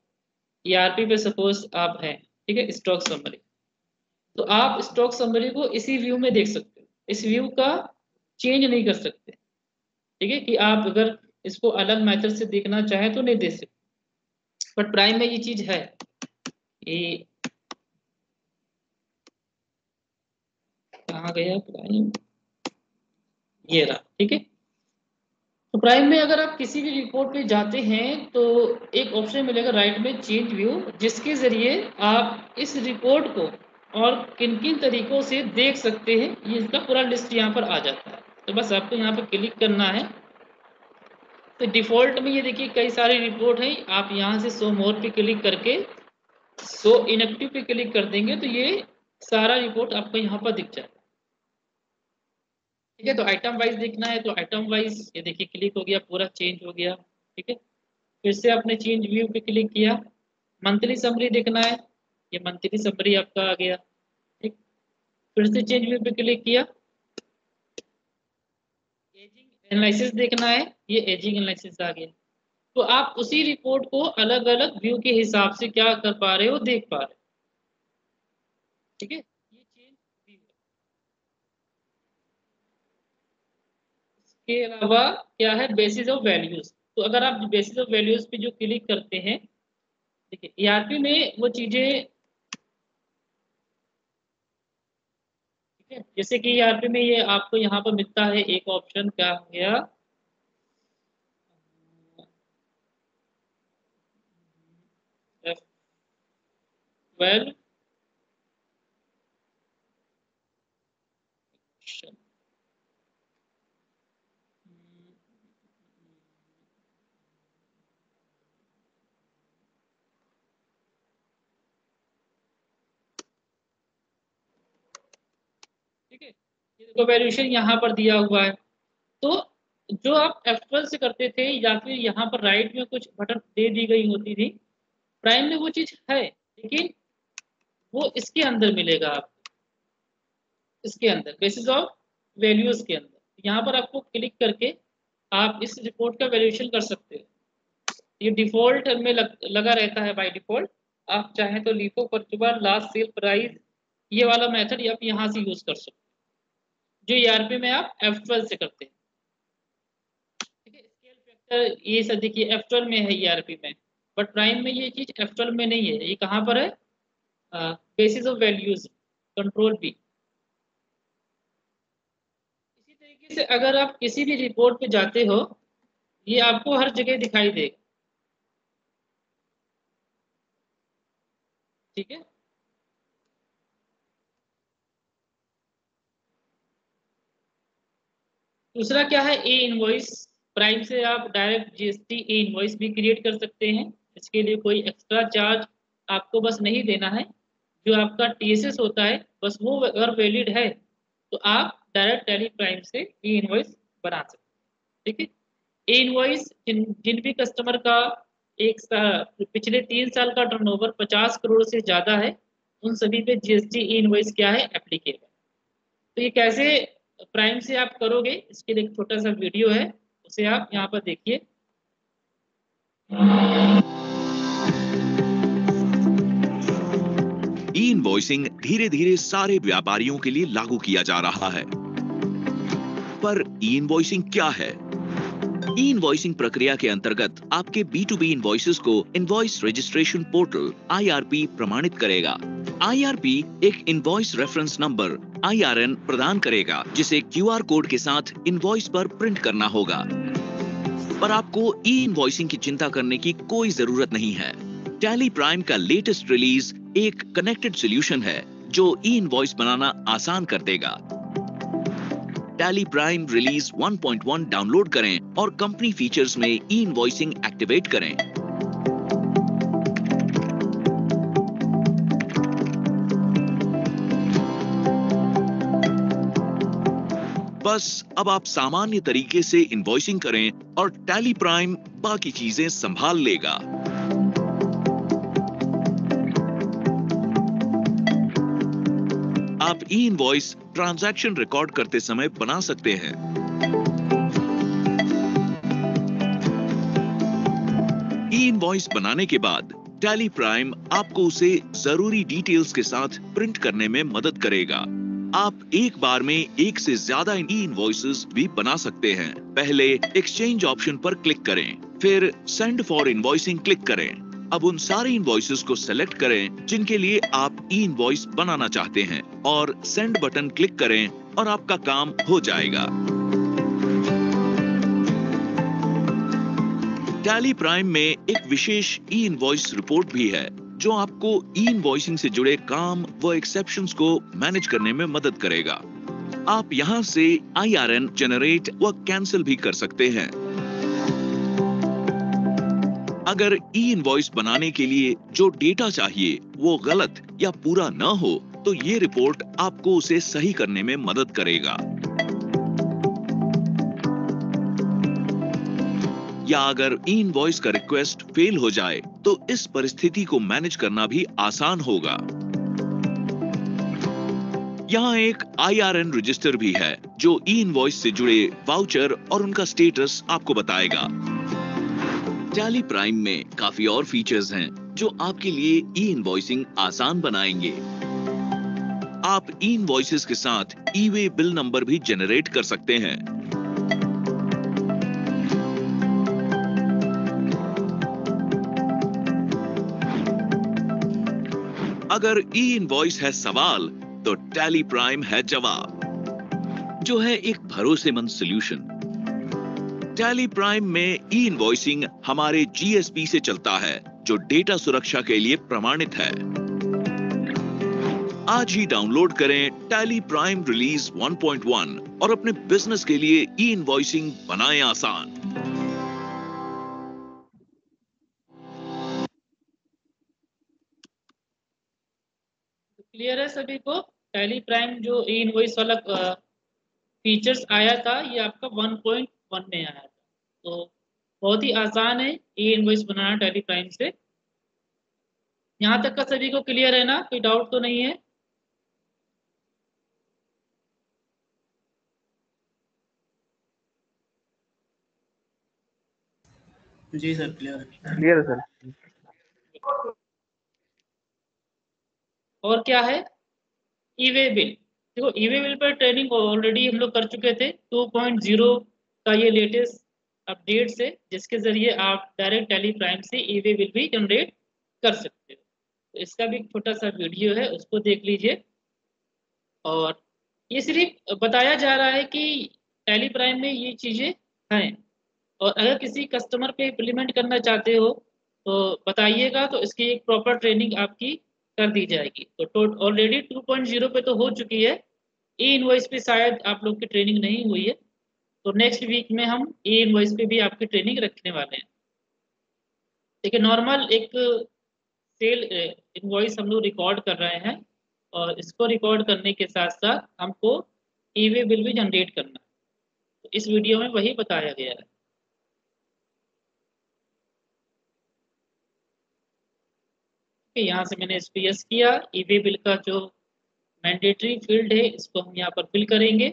ईआरपी पे सपोज आप हैं, ठीक है, स्टॉक समरी, तो आप स्टॉक समरी को इसी व्यू में देख सकते हो, इस व्यू का चेंज नहीं कर सकते। ठीक है, कि आप अगर इसको अलग मेथड से देखना चाहें तो नहीं देख सकते, बट प्राइम में ये चीज है। ये कहाँ गया प्राइम, ये रहा। ठीक है, तो प्राइम में अगर आप किसी भी रिपोर्ट पे जाते हैं तो एक ऑप्शन मिलेगा राइट में, चेंज व्यू, जिसके जरिए आप इस रिपोर्ट को और किन किन तरीकों से देख सकते हैं, ये इसका पूरा लिस्ट यहाँ पर आ जाता है। तो बस आपको यहाँ पर क्लिक करना है। तो डिफॉल्ट में ये देखिए कई सारी रिपोर्ट है, आप यहाँ से शो मोर पे क्लिक करके शो इनएक्टिव पे क्लिक कर देंगे तो ये सारा रिपोर्ट आपको यहाँ पर दिख जाएगा। ठीक है, तो आइटम वाइज देखना है तो आइटम वाइज ये देखिए क्लिक हो गया, पूरा चेंज हो गया। ठीक है, फिर से आपने चेंज व्यू पे क्लिक किया। मंथली समरी देखना है, ये मंथली समरी आपका आ गया। ठीक, फिर से चेंज व्यू पे क्लिक किया। एजिंग एनालिसिस देखना है, ये एजिंग एनालिसिस आ गया। तो आप उसी रिपोर्ट को अलग अलग व्यू के हिसाब से क्या कर पा रहे हो, देख पा रहे हो। ठीक है, ये चेंज व्यू है। इसके अलावा क्या है, बेसिस ऑफ वैल्यूज। तो अगर आप बेसिस ऑफ वैल्यूज पे जो क्लिक करते हैं, देखिए ईआरपी में वो चीजें, ठीक है, जैसे कि ईआरपी में ये आपको यहाँ पर मिलता है एक ऑप्शन, क्या हो गया, F12 ठीक है, ये देखो वैल्यूएशन यहाँ पर दिया हुआ है। तो जो आप F12 से करते थे या फिर यहाँ पर राइट में कुछ बटन दे दी गई होती थी, प्राइम में वो चीज है, लेकिन वो इसके अंदर मिलेगा आपको, इसके अंदर बेसिस ऑफ वैल्यूज के अंदर। यहाँ पर आपको क्लिक करके आप इस रिपोर्ट का वैल्यूएशन कर सकते हो। ये डिफॉल्ट में लगा रहता है बाय डिफॉल्ट। आप चाहें तो लिफो परचुबा, लास्ट सेल प्राइस, ये वाला मेथड आप यहाँ से यूज कर सकते हो, जो ईआरपी में आप F12 से करते हैं। ठीक है, स्केल फैक्टर ये सब देखिए F12 में है ईआरपी में, बट प्राइम में ये चीज F12 में नहीं है। ये कहाँ पर है, basis of values, control B. इसी तरीके से अगर आप किसी भी रिपोर्ट पे जाते हो, ये आपको हर जगह दिखाई देगा। ठीक है, दूसरा क्या है, ए इनवॉइस। प्राइम से आप डायरेक्ट जीएसटी ए इनवॉइस भी क्रिएट कर सकते हैं। इसके लिए कोई एक्स्ट्रा चार्ज आपको बस नहीं देना है। जो आपका टीएसएस होता है बस वो अगर वैलिड है तो आप डायरेक्ट टैली प्राइम से ई इनवॉइस बना सकते हैं। ठीक है, ए इनवॉइस जिन भी कस्टमर का पिछले 3 साल का टर्नओवर 50 करोड़ से ज्यादा है, उन सभी पे जीएसटी ई इनवॉइस क्या है, एप्लीकेबल। तो ये कैसे प्राइम से आप करोगे, इसके लिए एक छोटा सा वीडियो है, उसे आप यहाँ पर देखिए। ई इनवॉइसिंग धीरे धीरे सारे व्यापारियों के लिए लागू किया जा रहा है। पर ई इनवॉइसिंग क्या है? ई इनवॉइसिंग प्रक्रिया के अंतर्गत आपके B2B इनवॉइसेस को इनवॉइस रजिस्ट्रेशन पोर्टल IRP प्रमाणित करेगा। IRP एक इनवॉइस रेफरेंस नंबर IRN प्रदान करेगा, जिसे QR कोड के साथ इनवॉइस पर प्रिंट करना होगा। पर आपको ई इनवॉइसिंग की चिंता करने की कोई जरूरत नहीं है। टैली प्राइम का लेटेस्ट रिलीज एक कनेक्टेड सॉल्यूशन है जो ई इनवॉइस बनाना आसान कर देगा। टैली प्राइम रिलीज 1.1 डाउनलोड करें और कंपनी फीचर्स में ई इनवॉइसिंग एक्टिवेट करें। बस अब आप सामान्य तरीके से इनवॉइसिंग करें और टैली प्राइम बाकी चीजें संभाल लेगा। आप ई इनवॉइस ट्रांजैक्शन रिकॉर्ड करते समय बना सकते हैं। ई इनवॉइस बनाने के बाद टैली प्राइम आपको उसे जरूरी डिटेल्स के साथ प्रिंट करने में मदद करेगा। आप एक बार में एक से ज्यादा ई इनवॉइसेस भी बना सकते हैं। पहले एक्सचेंज ऑप्शन पर क्लिक करें, फिर सेंड फॉर इनवॉइसिंग क्लिक करें। अब उन सारे इनवॉइसेस को सेलेक्ट करें जिनके लिए आप ई इनवॉइस बनाना चाहते हैं और सेंड बटन क्लिक करें और आपका काम हो जाएगा। टैली प्राइम में एक विशेष ई इनवॉइस रिपोर्ट भी है जो आपको ई इनवॉइसिंग से जुड़े काम व एक्सेप्शंस को मैनेज करने में मदद करेगा। आप यहां से IRN जनरेट व कैंसिल भी कर सकते हैं। अगर ई इनवॉइस बनाने के लिए जो डेटा चाहिए वो गलत या पूरा न हो तो ये रिपोर्ट आपको उसे सही करने में मदद करेगा। या अगर ई इनवॉइस का रिक्वेस्ट फेल हो जाए तो इस परिस्थिति को मैनेज करना भी आसान होगा। यहाँ एक IRN रजिस्टर भी है जो ई इनवॉइस से जुड़े वाउचर और उनका स्टेटस आपको बताएगा। टैली प्राइम में काफी और फीचर्स हैं जो आपके लिए ई इनवॉइसिंग आसान बनाएंगे। आप ई इनवॉइसेस के साथ ई-वे बिल नंबर भी जनरेट कर सकते हैं। अगर ई इनवॉइस है सवाल तो टैली प्राइम है जवाब, जो है एक भरोसेमंद सॉल्यूशन। टैली प्राइम में ई इनवॉइसिंग हमारे GSP से चलता है जो डेटा सुरक्षा के लिए प्रमाणित है। आज ही डाउनलोड करें टैली प्राइम रिलीज 1.1 और अपने बिजनेस के लिए ई इनवॉइसिंग बनाएं आसान। क्लियर है सभी को? टैली प्राइम जो ई इनवॉइस वाला फीचर्स आया था ये आपका 1.1 में आया था, तो बहुत ही आसान है ई इनवॉइस बनाना टैली प्राइम से। यहाँ तक का सभी को क्लियर है ना? कोई डाउट तो नहीं है? जी सर, क्लियर है। क्लियर है सर। और क्या है? E-way bill. देखो ई-वे बिल पर ट्रेनिंग ऑलरेडी हम लोग कर चुके थे। 2.0 का ये लेटेस्ट अपडेट्स है जिसके जरिए आप डायरेक्ट टैली प्राइम से ई-वे बिल भी जनरेट कर सकते हो। तो इसका भी एक छोटा सा वीडियो है, उसको देख लीजिए। और ये सिर्फ बताया जा रहा है कि टैली प्राइम में ये चीज़ें हैं, और अगर किसी कस्टमर पे इम्प्लीमेंट करना चाहते हो तो बताइएगा, तो इसकी एक प्रॉपर ट्रेनिंग आपकी कर दी जाएगी। तो ऑलरेडी 2.0 पे तो हो चुकी है, ई इनवॉइस पे शायद आप लोग की ट्रेनिंग नहीं हुई है, तो नेक्स्ट वीक में हम ई इनवॉइस पे भी आपकी ट्रेनिंग रखने वाले हैं। देखिए नॉर्मल एक सेल इनवॉइस हम लोग रिकॉर्ड कर रहे हैं, और इसको रिकॉर्ड करने के साथ साथ हमको ई-वे बिल भी जनरेट करना है। तो इस वीडियो में वही बताया गया है। यहाँ से मैंने SPS किया। ई-वे बिल का जो मैंडेटरी फील्ड है इसको हम यहाँ पर फिल करेंगे।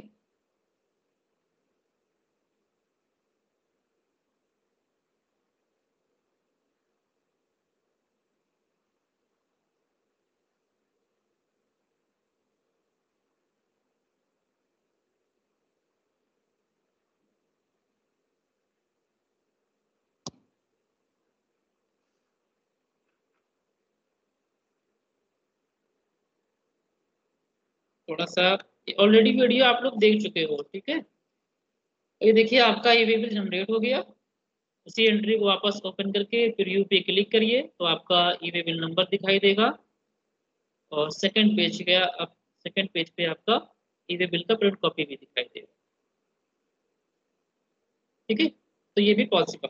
थोड़ा सा, ऑलरेडी वीडियो आप लोग देख चुके हो, ठीक है। ये देखिए आपका ई वे बिल जनरेट हो गया। उसी एंट्री को वापस ओपन करके फिर यू पे क्लिक करिए तो आपका ई वे बिल नंबर दिखाई देगा और सेकंड पेज गया, अब सेकंड पेज पे आपका ई वे बिल का प्रिंट कॉपी भी दिखाई देगा, ठीक है। तो ये भी possible.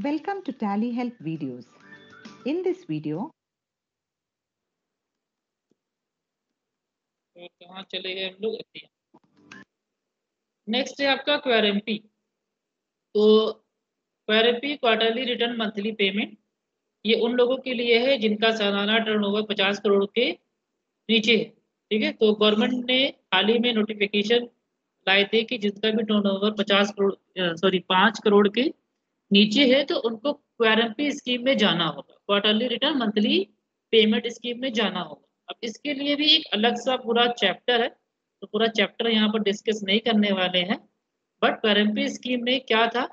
Welcome to Tally Help videos. In this video, तो कहाँ चले गए हम लोग, नेक्स्ट है आपका क्वेरएमपी। तो क्वेरएमपी क्वार्टरली रिटर्न मंथली पेमेंट, ये उन लोगों के लिए है जिनका सालाना टर्नओवर 50 करोड़ के नीचे है, ठीक है। तो गवर्नमेंट ने हाल ही में नोटिफिकेशन लाए थे कि जिसका भी टर्नओवर 50 करोड़ 5 करोड़ के नीचे है तो उनको क्वेरएमपी स्कीम में जाना होगा, quarterly return monthly payment scheme में जाना होगा। अब इसके लिए भी एक अलग सा पूरा चैप्टर है, तो पूरा चैप्टर यहाँ पर डिस्कस नहीं करने वाले हैं। बट क्वेरएमपी स्कीम में क्या था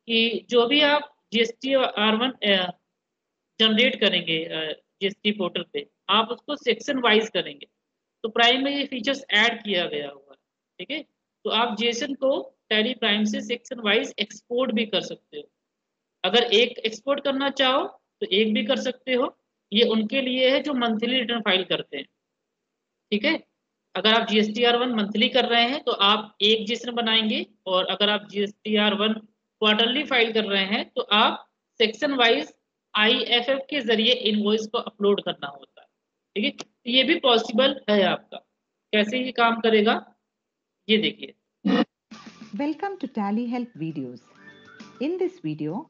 कि जो भी आप जीएसटी R1 जनरेट करेंगे जीएसटी पोर्टल पे, आप उसको सेक्शन वाइज करेंगे। तो प्राइम में ये फीचर्स ऐड किया गया हुआ है, ठीक है। तो आप जेसन को टैली प्राइम से सेक्शन वाइज एक्सपोर्ट भी कर सकते हो। अगर एक एक्सपोर्ट करना चाहो तो एक भी कर सकते हो, ये उनके लिए है जो मंथली रिटर्न फाइल करते हैं, ठीक है। अगर आप GSTR1 मंथली कर रहे हैं तो आप एक जेसन बनाएंगे, और अगर आप GSTR1 क्वार्टरली फाइल कर रहे हैं तो आप सेक्शन वाइज IFF के जरिए इनवॉइस को अपलोड करना होता है, ठीक है। तो ये भी पॉसिबल है आपका। कैसे ये काम करेगा ये देखिए। welcome to Tally Help videos. In this video,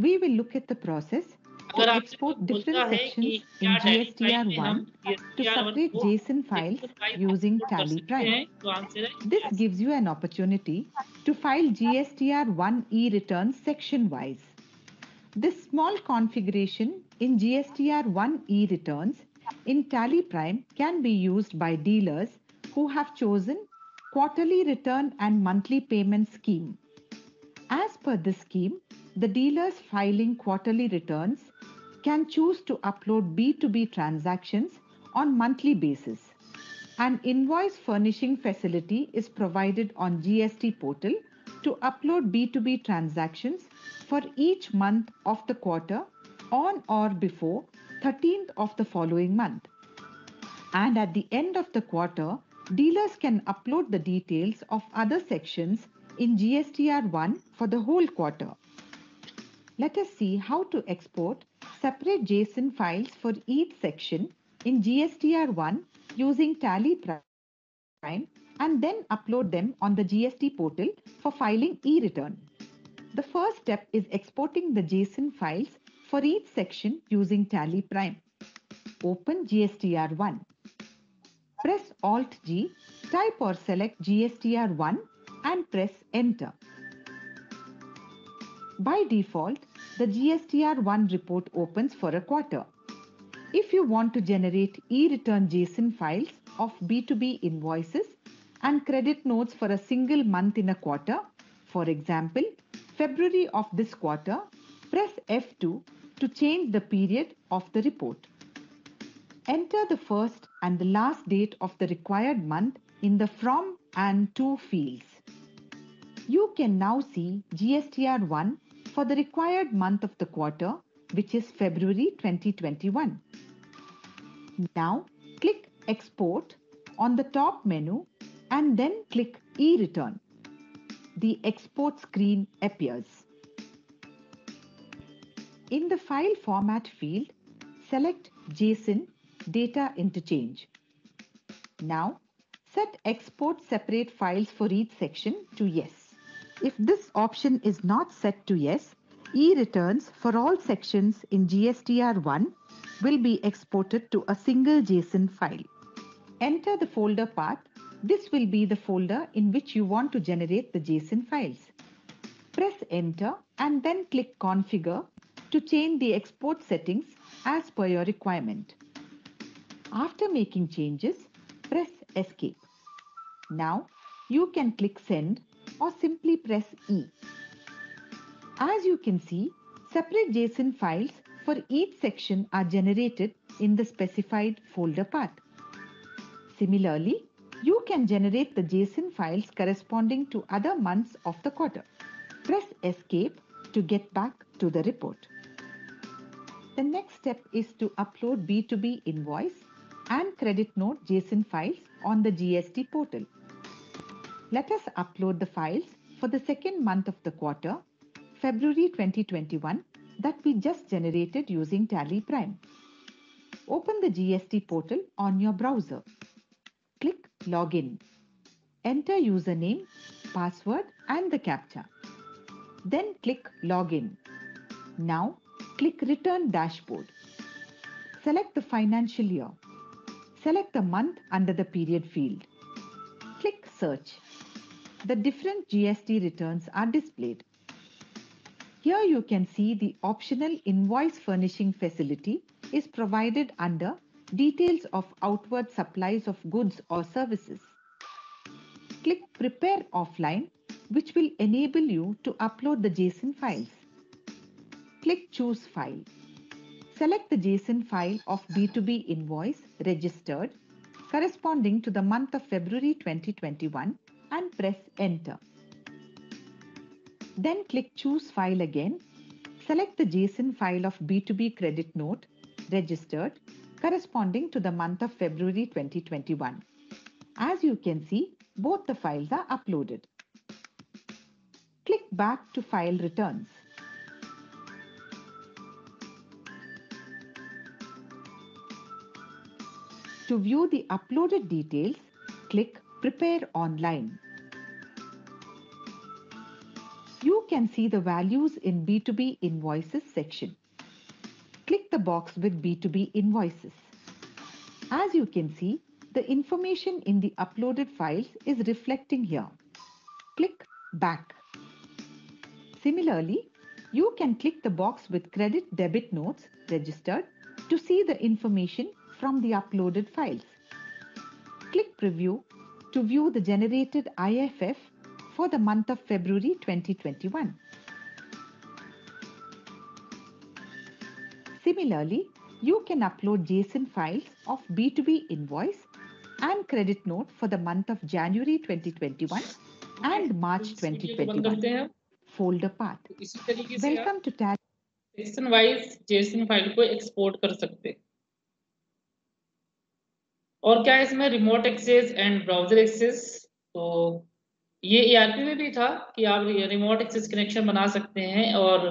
we will look at the process to अगर आपसे export कोई बोलता different है कि sections क्या in टैली प्राइम में हम GSTR1 to GSTR1 separate को JSON files section wise using export कर Tally सकते Prime. हैं, तो आंसर है This yes। gives you an opportunity to file GSTR1 e-returns section-wise. This small configuration in GSTR1 e-returns in Tally Prime can be used by dealers who have chosen quarterly return and monthly payment scheme. As per this scheme, the dealers filing quarterly returns can choose to upload B2B transactions on monthly basis. An invoice furnishing facility is provided on GST portal to upload B2B transactions for each month of the quarter on or before 13th of the following month. And at the end of the quarter, dealers can upload the details of other sections in GSTR1 for the whole quarter. Let us see how to export separate JSON files for each section in GSTR1 using Tally Prime and then upload them on the GST portal for filing e-return. The first step is exporting the JSON files for each section using Tally Prime. Open GSTR1. Press Alt-G, type or select GSTR1 and press Enter. By default, the GSTR1 report opens for a quarter. If you want to generate e-return JSON files of B2B invoices and credit notes for a single month in a quarter, for example, February of this quarter, press F2 to change the period of the report. Enter the first and the last date of the required month in the From and To fields. You can now see GSTR1 for the required month of the quarter, which is February 2021. Now click Export on the top menu and then click E-Return. The export screen appears. In the File Format field, select JSON Data Interchange. Now set Export Separate Files for each section to Yes. If this option is not set to yes, e-returns for all sections in GSTR1 will be exported to a single JSON file. Enter the folder path. This will be the folder in which you want to generate the JSON files. Press Enter and then click Configure to change the export settings as per your requirement. After making changes, press Escape. Now you can click Send or simply press E. As you can see, separate JSON files for each section are generated in the specified folder path. Similarly, you can generate the JSON files corresponding to other months of the quarter. Press Escape to get back to the report. The next step is to upload B2B invoice and credit note JSON files on the GST portal. Let us upload the files for the second month of the quarter, February 2021, that we just generated using Tally Prime. Open the GST portal on your browser. Click Login. Enter username, password and the CAPTCHA. Then click Login. Now click Return Dashboard. Select the financial year. Select the month under the period field. Click Search. The different GST returns are displayed. Here you can see the optional invoice furnishing facility is provided under Details of Outward Supplies of Goods or Services. Click Prepare Offline, which will enable you to upload the JSON files. Click Choose File. Select the JSON file of B2B invoice registered corresponding to the month of February 2021 and press Enter. Then click Choose File again. Select the JSON file of B2B credit note registered corresponding to the month of February 2021. As you can see, both the files are uploaded. Click back to File Returns. To view the uploaded details, click Prepare Online. You can see the values in B2B Invoices section. Click the box with B2B Invoices. As you can see, the information in the uploaded files is reflecting here. Click Back. Similarly, you can click the box with Credit Debit Notes registered to see the information from the uploaded files. Click Preview to view the generated IFF for the month of February 2021. Similarly, you can upload JSON files of B2B invoice and credit note for the month of January 2021 and March 2021. Folder path. इसी तरीके से Welcome to Tally. Section wise JSON file को export कर सकते हैं। और क्या है इसमें remote access and browser access, तो ये ERP में भी था कि आप रिमोट एक्सेस कनेक्शन बना सकते हैं और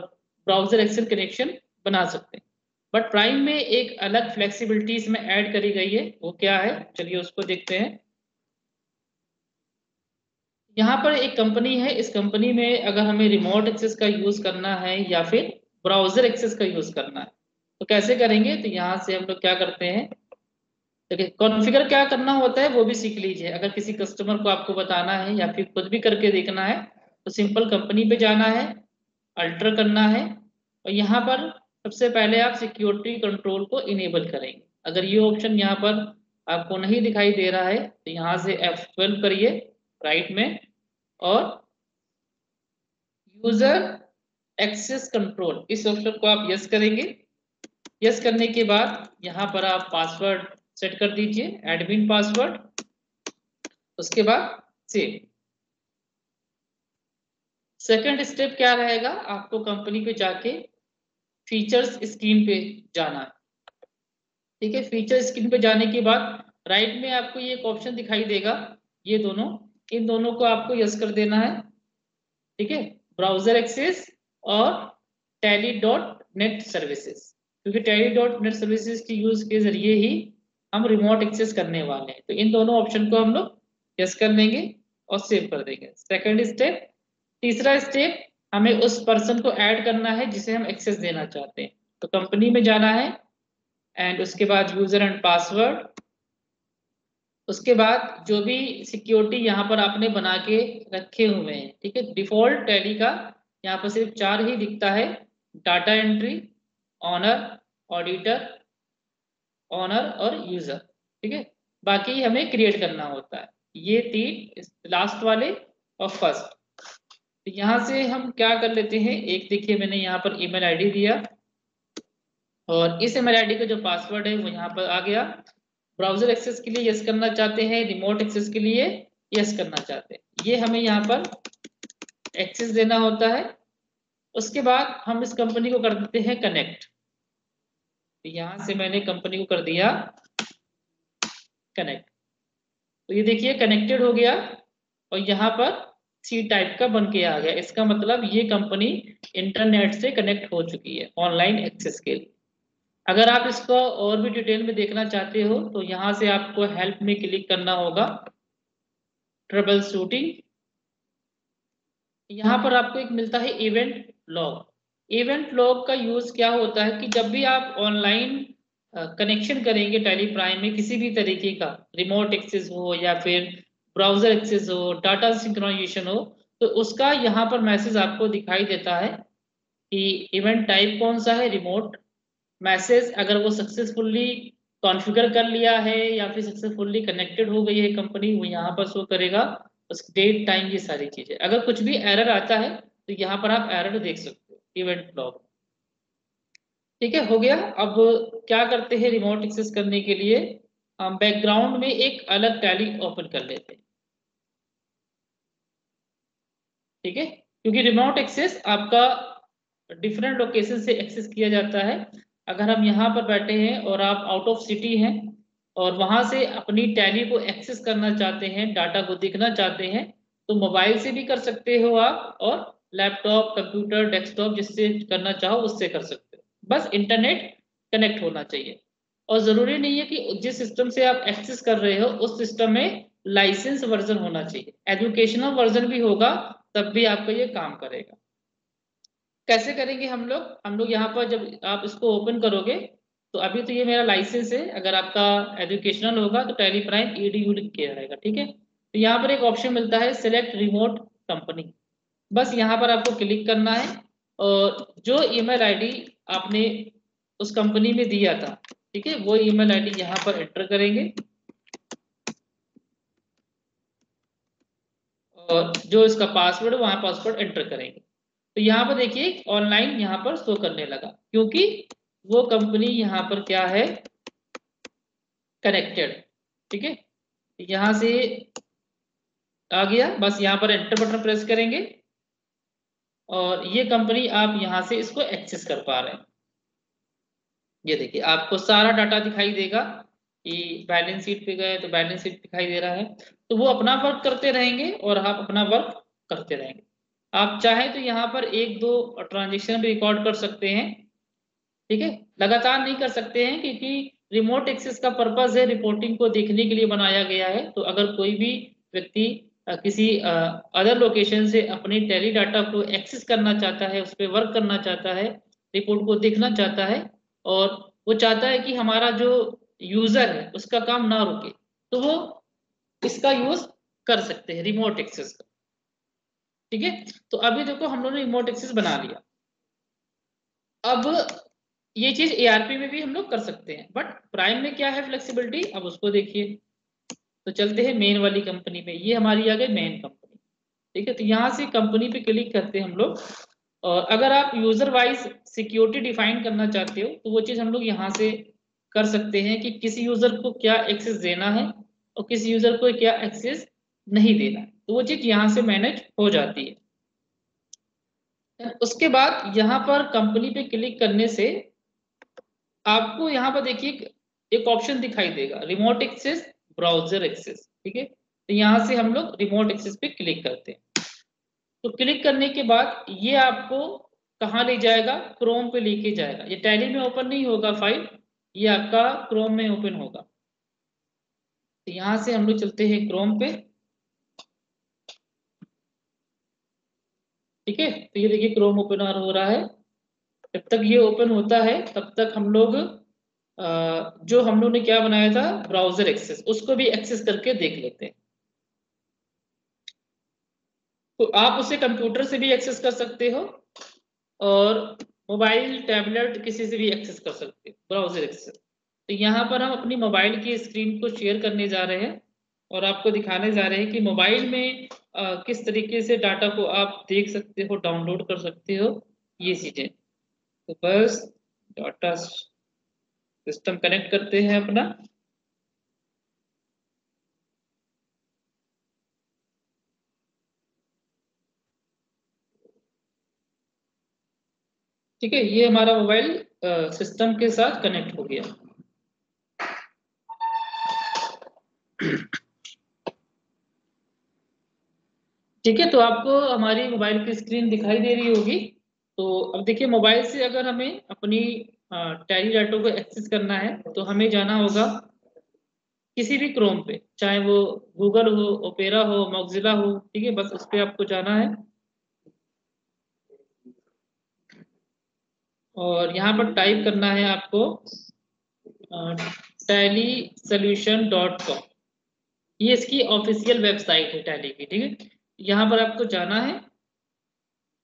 ब्राउजर एक्सेस कनेक्शन बना सकते हैं, बट प्राइम में एक अलग फ्लेक्सिबिलिटी इसमें ऐड करी गई है। वो क्या है, चलिए उसको देखते हैं। यहाँ पर एक कंपनी है, इस कंपनी में अगर हमें रिमोट एक्सेस का यूज करना है या फिर ब्राउजर एक्सेस का यूज करना है तो कैसे करेंगे, तो यहाँ से हम लोग क्या करते हैं, देखिए कॉन्फ़िगर क्या करना होता है वो भी सीख लीजिए। अगर किसी कस्टमर को आपको बताना है या फिर खुद भी करके देखना है तो सिंपल कंपनी पे जाना है, अल्टर करना है और यहाँ पर सबसे पहले आप सिक्योरिटी कंट्रोल को इनेबल करेंगे। अगर ये ऑप्शन यहाँ पर आपको नहीं दिखाई दे रहा है तो यहाँ से F12 करिए राइट में और यूजर एक्सेस कंट्रोल इस ऑप्शन को आप यस करेंगे। यस करने के बाद यहाँ पर आप पासवर्ड सेट कर दीजिए, एडमिन पासवर्ड, उसके बाद सेव। सेकंड स्टेप क्या रहेगा, आपको कंपनी पे जाके फीचर्स स्क्रीन पे जाना है। ठीक है, फीचर स्क्रीन पे जाने के बाद राइट में आपको ये एक ऑप्शन दिखाई देगा, ये दोनों, इन दोनों को आपको यस कर देना है। ठीक है, ब्राउजर एक्सेस और tally.net सर्विसेज, क्योंकि tally.net सर्विसेज की यूज के जरिए ही हम रिमोट एक्सेस करने वाले हैं। तो इन दोनों ऑप्शन को हम लोग यस कर देंगे और सेव कर देंगे। Second step. तीसरा स्टेप, हमें उस पर्सन को ऐड करना है जिसे हम एक्सेस देना चाहते हैं। तो कंपनी में जाना है एंड उसके बाद यूजर एंड पासवर्ड, उसके बाद जो भी सिक्योरिटी यहाँ पर आपने बना के रखे हुए हैं। ठीक है, डिफॉल्ट टैली का यहाँ पर सिर्फ 4 ही दिखता है, data entry, owner, auditor, owner और यूजर। ठीक है, बाकी हमें क्रिएट करना होता है, ये 3 लास्ट वाले और फर्स्ट। तो यहाँ से हम क्या कर लेते हैं, एक देखिए मैंने यहाँ पर ईमेल आईडी दिया और इस ईमेल आईडी का जो पासवर्ड है वो यहाँ पर आ गया। ब्राउजर एक्सेस के लिए यस करना चाहते हैं, रिमोट एक्सेस के लिए यस करना चाहते हैं। ये हमें यहाँ पर एक्सेस देना होता है। उसके बाद हम इस कंपनी को कर देते हैं कनेक्ट। तो यहाँ से मैंने कंपनी को कर दिया कनेक्ट। तो ये देखिए कनेक्टेड हो गया और यहाँ पर सी टाइप का बन के आ गया। इसका मतलब ये कंपनी इंटरनेट से कनेक्ट हो चुकी है ऑनलाइन एक्सेस के लिए। अगर आप इसको और भी डिटेल में देखना चाहते हो तो यहाँ से आपको हेल्प में क्लिक करना होगा, ट्रबल शूटिंग। यहाँ पर आपको एक मिलता है इवेंट लॉग। इवेंट लॉग का यूज क्या होता है कि जब भी आप ऑनलाइन कनेक्शन करेंगे टेली प्राइम में किसी भी तरीके का, रिमोट एक्सेस हो या फिर ब्राउजर एक्सेस हो, डाटा सिंक्रोनाइजेशन हो, तो उसका यहाँ पर मैसेज आपको दिखाई देता है कि इवेंट टाइप कौन सा है, रिमोट मैसेज। अगर वो सक्सेसफुली कॉन्फ़िगर कर लिया है या फिर सक्सेसफुली कनेक्टेड हो गई है कंपनी, वो यहाँ पर शो करेगा। उसकी डेट, टाइम, ये सारी चीजें। अगर कुछ भी एरर आता है तो यहाँ पर आप एरर देख सकते हो इवेंट लॉग। ठीक है, हो गया। अब क्या करते हैं रिमोट एक्सेस करने के लिए, हम बैकग्राउंड में एक अलग टैली ओपन कर लेते हैं। ठीक है, क्योंकि रिमोट एक्सेस आपका डिफरेंट लोकेशन से एक्सेस किया जाता है। अगर हम यहाँ पर बैठे हैं और आप आउट ऑफ सिटी हैं और वहां से अपनी टैली को एक्सेस करना चाहते हैं, डाटा को देखना चाहते हैं, तो मोबाइल से भी कर सकते हो आप, और लैपटॉप, कंप्यूटर, डेस्कटॉप, जिससे करना चाहो उससे कर सकते हो। बस इंटरनेट कनेक्ट होना चाहिए। और जरूरी नहीं है कि जिस सिस्टम से आप एक्सेस कर रहे हो उस सिस्टम में लाइसेंस वर्जन होना चाहिए। एजुकेशनल वर्जन भी होगा तब भी आपका ये काम करेगा। कैसे करेंगे हम लोग यहाँ पर जब आप इसको ओपन करोगे तो अभी तो ये मेरा लाइसेंस है। अगर आपका एजुकेशनल होगा तो टैली प्राइम EDU लिख के रहेगा। ठीक है, तो यहाँ पर एक ऑप्शन मिलता है सिलेक्ट रिमोट कंपनी। बस यहाँ पर आपको क्लिक करना है और जो ईमेल आईडी आपने उस कंपनी में दिया था, ठीक है, वो ईमेल आईडी यहाँ पर एंटर करेंगे और जो इसका पासवर्ड है वहाँ पासवर्ड एंटर करेंगे। तो यहाँ पर देखिए ऑनलाइन यहाँ पर शो करने लगा, क्योंकि वो कंपनी यहाँ पर क्या है, कनेक्टेड। ठीक है, यहाँ से आ गया। बस यहाँ पर एंटर बटन प्रेस करेंगे और ये कंपनी आप यहाँ से इसको एक्सेस कर पा रहे हैं। ये देखिए आपको सारा डाटा दिखाई देगा कि बैलेंस शीट पे गए तो बैलेंस शीट दिखाई दे रहा है। तो वो अपना वर्क करते रहेंगे और आप अपना वर्क करते रहेंगे। आप चाहे तो यहाँ पर एक दो ट्रांजेक्शन भी रिकॉर्ड कर सकते हैं। ठीक है, लगातार नहीं कर सकते हैं क्योंकि रिमोट एक्सेस का पर्पस है रिपोर्टिंग को देखने के लिए बनाया गया है। तो अगर कोई भी व्यक्ति किसी अदर लोकेशन से अपने टेली डाटा को एक्सेस करना चाहता है, उस पर वर्क करना चाहता है, रिपोर्ट को देखना चाहता है और वो चाहता है कि हमारा जो यूजर है उसका काम ना रुके, तो वो इसका यूज कर सकते हैं रिमोट एक्सेस का। ठीक है, तो अभी देखो हम लोगों ने रिमोट एक्सेस बना लिया। अब ये चीज ARP में भी हम लोग कर सकते हैं, बट प्राइम में क्या है फ्लेक्सिबिलिटी, अब उसको देखिए। तो चलते हैं मेन वाली कंपनी में। ये हमारी आ गई मेन कंपनी। ठीक है, तो यहाँ से कंपनी पे क्लिक करते हैं हम लोग। और अगर आप यूजर वाइज सिक्योरिटी डिफाइन करना चाहते हो तो वो चीज हम लोग यहाँ से कर सकते हैं कि किसी यूजर को क्या एक्सेस देना है और किसी यूजर को क्या एक्सेस नहीं देना है। तो वो चीज यहाँ से मैनेज हो जाती है। उसके बाद यहाँ पर कंपनी पे क्लिक करने से आपको यहाँ पर देखिए एक ऑप्शन दिखाई देगा, रिमोट एक्सेस, ब्राउजर एक्सेस। ठीक है, तो यहाँ से हम लोग रिमोट एक्सेस पे क्लिक करते हैं। तो क्लिक करने के बाद ये आपको कहाँ ले जाएगा, क्रोम पे लेके जाएगा। ये टैली में ओपन नहीं होगा फाइल, ये आपका क्रोम में ओपन होगा। तो यहाँ से हम लोग चलते हैं क्रोम पे। ठीक है, तो ये देखिए क्रोम ओपन हो रहा है। जब तक ये ओपन होता है तब तक हम लोग जो हम लोग ने क्या बनाया था ब्राउजर एक्सेस, उसको भी एक्सेस करके देख लेते हैं। तो आप उसे कंप्यूटर से भी एक्सेस कर सकते हो और मोबाइल, टैबलेट, किसी से भी एक्सेस कर सकते हो ब्राउजर एक्सेस। तो यहाँ पर हम अपनी मोबाइल की स्क्रीन को शेयर करने जा रहे हैं और आपको दिखाने जा रहे हैं कि मोबाइल में किस तरीके से डाटा को आप देख सकते हो, डाउनलोड कर सकते हो, ये चीजें। तो बस डाटा सिस्टम कनेक्ट करते हैं अपना। ठीक है, ये हमारा मोबाइल सिस्टम के साथ कनेक्ट हो गया। ठीक है, तो आपको हमारी मोबाइल की स्क्रीन दिखाई दे रही होगी। तो अब देखिए, मोबाइल से अगर हमें अपनी टैली डाटा को एक्सेस करना है तो हमें जाना होगा किसी भी क्रोम पे, चाहे वो गूगल हो, ओपेरा हो, मॉक्सिला हो। ठीक है, बस उस पे आपको जाना है और यहाँ पर टाइप करना है आपको tallysolution.com। ये इसकी ऑफिशियल वेबसाइट है टैली की। ठीक है, यहाँ पर आपको जाना है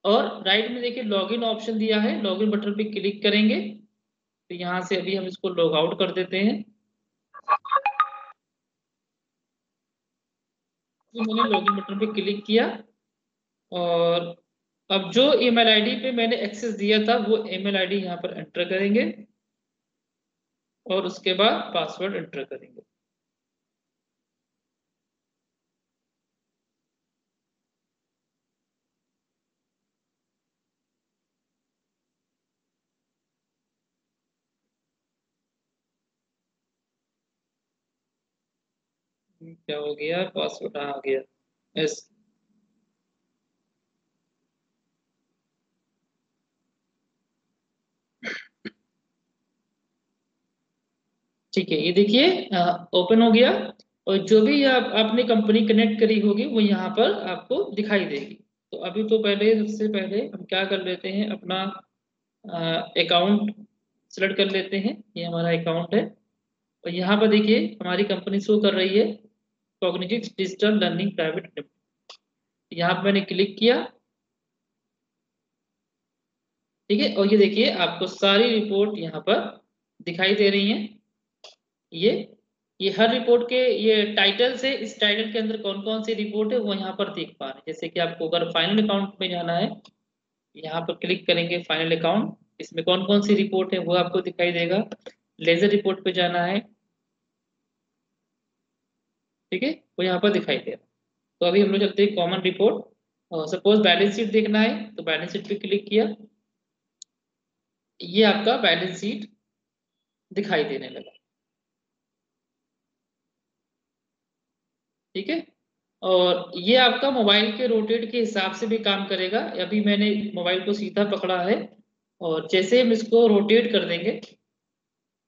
और राइट में देखिए लॉगिन ऑप्शन दिया है, लॉगिन बटन पे क्लिक करेंगे तो यहाँ से अभी हम इसको लॉग आउट कर देते हैं। तो मैंने लॉगिन बटन पे क्लिक किया और अब जो ईमेल आईडी पे मैंने एक्सेस दिया था वो ईमेल आईडी यहाँ पर एंटर करेंगे और उसके बाद पासवर्ड एंटर करेंगे। क्या हो गया, पासवर्ड आ गया एस। ठीक है, ये देखिए ओपन हो गया और जो भी आपने कंपनी कनेक्ट करी होगी वो यहाँ पर आपको दिखाई देगी। तो अभी तो पहले, सबसे पहले हम क्या कर लेते हैं, अपना अकाउंट सेलेक्ट कर लेते हैं। ये हमारा अकाउंट है और यहाँ पर देखिए हमारी कंपनी शो कर रही है, cognitive digital learning private limited. यहाँ पर मैंने क्लिक किया। ठीक है, और ये देखिए आपको सारी रिपोर्ट यहाँ पर दिखाई दे रही हैं। ये हर रिपोर्ट के ये टाइटल से, इस टाइटल के अंदर कौन कौन सी रिपोर्ट है वो यहाँ पर देख पा रहे हैं। जैसे कि आपको अगर फाइनल अकाउंट में जाना है, यहाँ पर क्लिक करेंगे फाइनल अकाउंट, इसमें कौन कौन सी रिपोर्ट है वो आपको दिखाई देगा। लेजर रिपोर्ट पे जाना है, ठीक है, वो यहाँ पर दिखाई देगा। तो अभी हम लोग चलते हैं common report. Suppose balance sheet देखना है तो बैलेंस शीट पे क्लिक किया, ये आपका बैलेंस शीट दिखाई देने लगा। ठीक है, और ये आपका मोबाइल के रोटेट के हिसाब से भी काम करेगा। अभी मैंने मोबाइल को सीधा पकड़ा है और जैसे हम इसको रोटेट कर देंगे,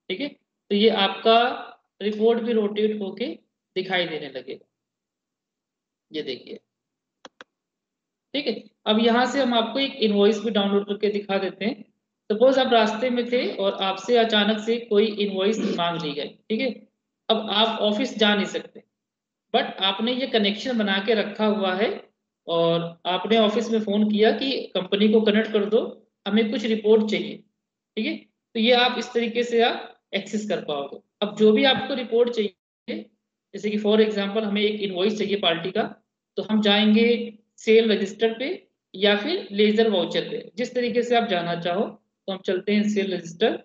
ठीक है, तो ये आपका रिपोर्ट भी रोटेट होके दिखाई देने लगेगा। ये देखिए, ठीक है। अब यहाँ से हम आपको एक इनवॉइस भी डाउनलोड करके दिखा देते हैं। सपोज आप रास्ते में थे और आपसे अचानक से कोई इनवॉइस मांग ली गई, ठीक है। अब आप ऑफिस जा नहीं सकते, बट आपने ये कनेक्शन बना के रखा हुआ है और आपने ऑफिस में फोन किया कि कंपनी को कनेक्ट कर दो, हमें कुछ रिपोर्ट चाहिए। ठीक है, तो ये आप इस तरीके से आप एक्सेस कर पाओगे। अब जो भी आपको रिपोर्ट चाहिए, जैसे कि फॉर एग्जांपल हमें एक इनवॉइस चाहिए पार्टी का, तो हम जाएंगे सेल रजिस्टर पे या फिर लेजर वाउचर पे, जिस तरीके से आप जाना चाहो। तो हम चलते हैं सेल रजिस्टर।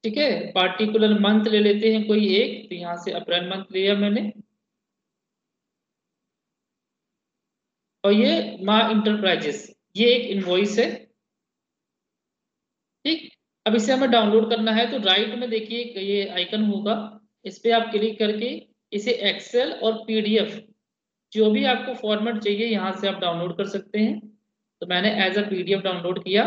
ठीक है, पार्टिकुलर मंथ ले लेते हैं कोई एक, तो यहाँ से अप्रैल मंथ लिया मैंने और ये माँ इंटरप्राइजेस, ये एक इनवॉइस है। ठीक, अब इसे हमें डाउनलोड करना है तो राइट में देखिए ये आइकन होगा, इस पे आप क्लिक करके इसे एक्सेल और पीडीएफ, जो भी आपको फॉर्मेट चाहिए यहाँ से आप डाउनलोड कर सकते हैं। तो मैंने एज अ पीडीएफ डाउनलोड किया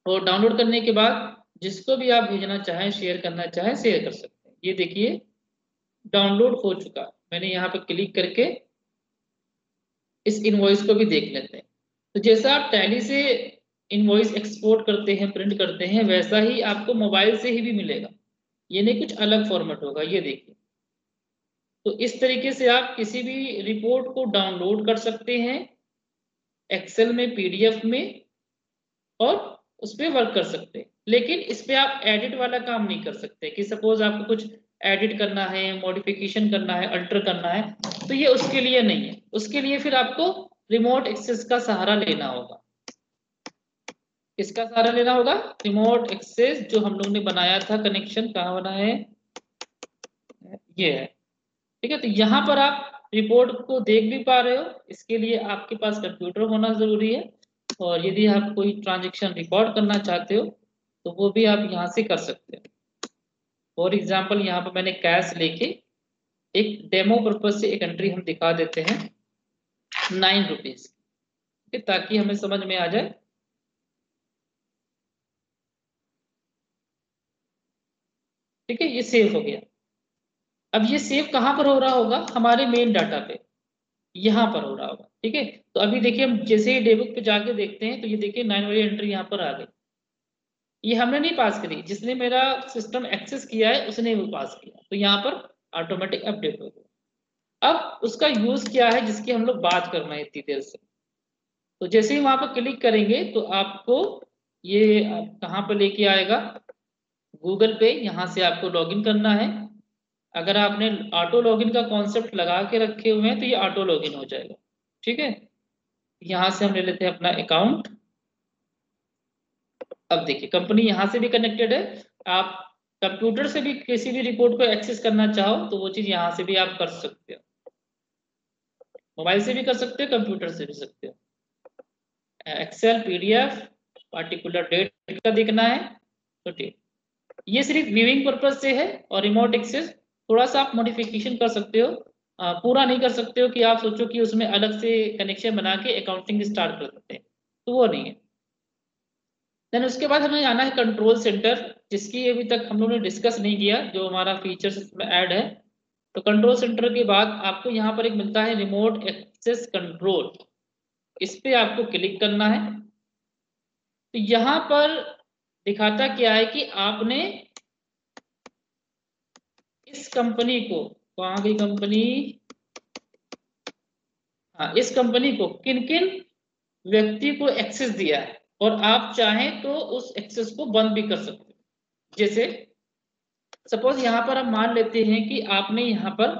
और डाउनलोड करने के बाद जिसको भी आप भेजना चाहें, शेयर करना चाहें, शेयर कर सकते हैं। ये देखिए डाउनलोड हो चुका। मैंने यहाँ पे क्लिक करके इस इनवॉइस को भी देख लेते हैं। तो जैसा आप टैली से इनवॉइस एक्सपोर्ट करते हैं, प्रिंट करते हैं, वैसा ही आपको मोबाइल से ही भी मिलेगा। ये नहीं कुछ अलग फॉर्मेट होगा। ये देखिए, तो इस तरीके से आप किसी भी रिपोर्ट को डाउनलोड कर सकते हैं एक्सेल में, पीडीएफ में, और उस पर वर्क कर सकते हैं। लेकिन इस पे आप एडिट वाला काम नहीं कर सकते कि सपोज आपको कुछ एडिट करना है, मॉडिफिकेशन करना है, अल्टर करना है, तो ये उसके लिए नहीं है। उसके लिए फिर आपको रिमोट एक्सेस का सहारा लेना होगा। किसका सहारा लेना होगा? रिमोट एक्सेस, जो हम लोग ने बनाया था कनेक्शन, कहाँ बना है, ये है। ठीक है, तो यहाँ पर आप रिपोर्ट को देख भी पा रहे हो, इसके लिए आपके पास कंप्यूटर होना जरूरी है। और यदि आप कोई ट्रांजेक्शन रिकॉर्ड करना चाहते हो तो वो भी आप यहाँ से कर सकते हो। फॉर एग्जाम्पल यहाँ पर मैंने कैश लेके एक डेमो पर्पज से एक एंट्री हम दिखा देते हैं 9 रुपीज, ताकि हमें समझ में आ जाए। ठीक है, ये सेव हो गया। अब ये सेव कहाँ पर हो रहा होगा? हमारे मेन डाटा पे यहाँ पर हो रहा होगा। ठीक है, तो अभी देखिए हम जैसे ही डेबुक पे जाके देखते हैं तो ये देखिए 9 वाली एंट्री यहाँ पर आ गई। ये हमने नहीं पास करी, जिसने मेरा सिस्टम एक्सेस किया है उसने वो पास किया, तो यहाँ पर ऑटोमेटिक अपडेट हो गया। अब उसका यूज क्या है जिसकी हम लोग बात कर रहे हैं इतनी देर से। तो जैसे ही वहां पर क्लिक करेंगे तो आपको ये कहाँ पर लेके आएगा? गूगल पे। यहाँ से आपको लॉगिन करना है। अगर आपने ऑटो लॉगिन का कॉन्सेप्ट लगा के रखे हुए हैं तो ये ऑटो लॉगिन हो जाएगा। ठीक है, यहाँ से हम ले लेते हैं अपना अकाउंट। अब देखिए कंपनी यहाँ से भी कनेक्टेड है। आप कंप्यूटर से भी किसी भी रिपोर्ट को एक्सेस करना चाहो तो वो चीज यहाँ से भी आप कर सकते हो। मोबाइल से भी कर सकते हो, कंप्यूटर से भी सकते हो। एक्सेल, पीडीएफ, पार्टिकुलर डेट का देखना है तो ठीक। ये सिर्फ व्यूइंग पर्पज से है। और रिमोट एक्सेस थोड़ा सा आप मॉडिफिकेशन कर सकते हो, पूरा नहीं कर सकते हो कि आप सोचो कि उसमें अलग से कनेक्शन बना के अकाउंटिंग स्टार्ट कर सकते हैं, तो वो नहीं है। देन उसके बाद हमें आना है कंट्रोल सेंटर, जिसकी अभी तक हम लोगों ने डिस्कस नहीं किया, जो हमारा फीचर्स इसमें ऐड है। तो कंट्रोल सेंटर के बाद आपको यहाँ पर एक मिलता है रिमोट एक्सेस कंट्रोल, इस पे आपको क्लिक करना है। तो यहाँ पर दिखाता क्या है कि आपने इस कंपनी को, कहाँ गई कंपनी, हाँ, इस कंपनी को किन किन व्यक्ति को एक्सेस दिया है, और आप चाहें तो उस एक्सेस को बंद भी कर सकते हो। जैसे सपोज यहाँ पर हम मान लेते हैं कि आपने यहाँ पर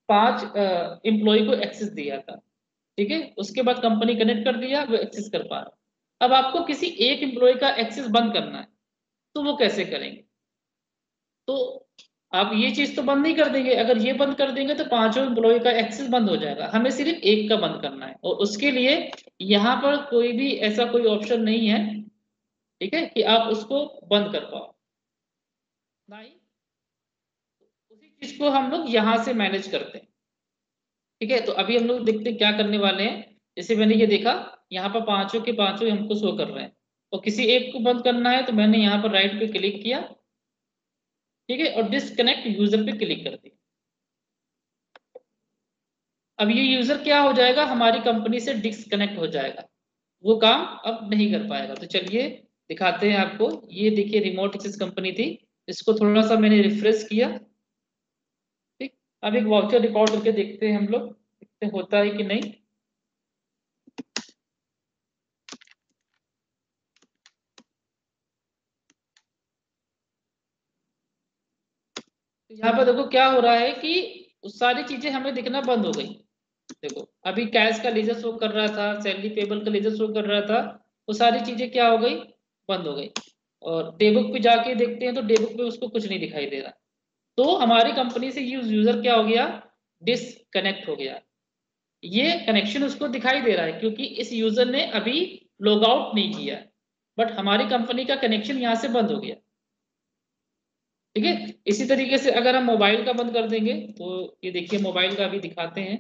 5 एम्प्लॉय को एक्सेस दिया था। ठीक है, उसके बाद कंपनी कनेक्ट कर दिया, वो एक्सेस कर पा रहा। अब आपको किसी एक एम्प्लॉय का एक्सेस बंद करना है, तो वो कैसे करेंगे? तो आप ये चीज तो बंद नहीं कर देंगे। अगर ये बंद कर देंगे तो 5 एम्प्लॉय का एक्सेस बंद हो जाएगा। हमें सिर्फ एक का बंद करना है, और उसके लिए यहाँ पर कोई भी ऐसा कोई ऑप्शन नहीं है, ठीक है, कि आप उसको बंद कर पाओ। नहीं, उसी चीज को हम लोग यहाँ से मैनेज करते हैं। ठीक है, तो अभी हम लोग देखते हैं क्या करने वाले हैं। जैसे मैंने ये देखा, यहाँ पर 5 के 5 हमको शो कर रहे हैं, और किसी एक को बंद करना है तो मैंने यहाँ पर राइट पे क्लिक किया। ठीक है, और डिसकनेक्ट यूजर पे क्लिक कर दिया। अब ये यूजर क्या हो जाएगा? हमारी कंपनी से डिस्कनेक्ट हो जाएगा, वो काम अब नहीं कर पाएगा। तो चलिए दिखाते हैं आपको। ये देखिए रिमोट एक्सेस कंपनी थी, इसको थोड़ा सा मैंने रिफ्रेश किया। ठीक, अब एक वाउचर रिकॉर्ड करके देखते हैं हम लोग, देखते होता है कि नहीं। तो यहाँ पर देखो क्या हो रहा है कि सारी चीजें हमें दिखना बंद हो गई। देखो अभी कैश का लेजर शो कर रहा था, सैलरी पेबल का लेजर शो कर रहा था, वो सारी चीजें क्या हो गई? बंद हो गई। और डेबुक पे जाके देखते हैं तो डेबुक पे उसको कुछ नहीं दिखाई दे रहा। तो हमारी कंपनी से यूजर क्या हो गया? डिसकनेक्ट हो गया। ये कनेक्शन उसको दिखाई दे रहा है क्योंकि इस यूजर ने अभी लॉग आउट नहीं किया, बट हमारी कंपनी का कनेक्शन यहाँ से बंद हो गया। ठीक है, इसी तरीके से अगर हम मोबाइल का बंद कर देंगे तो ये देखिए मोबाइल का भी दिखाते हैं।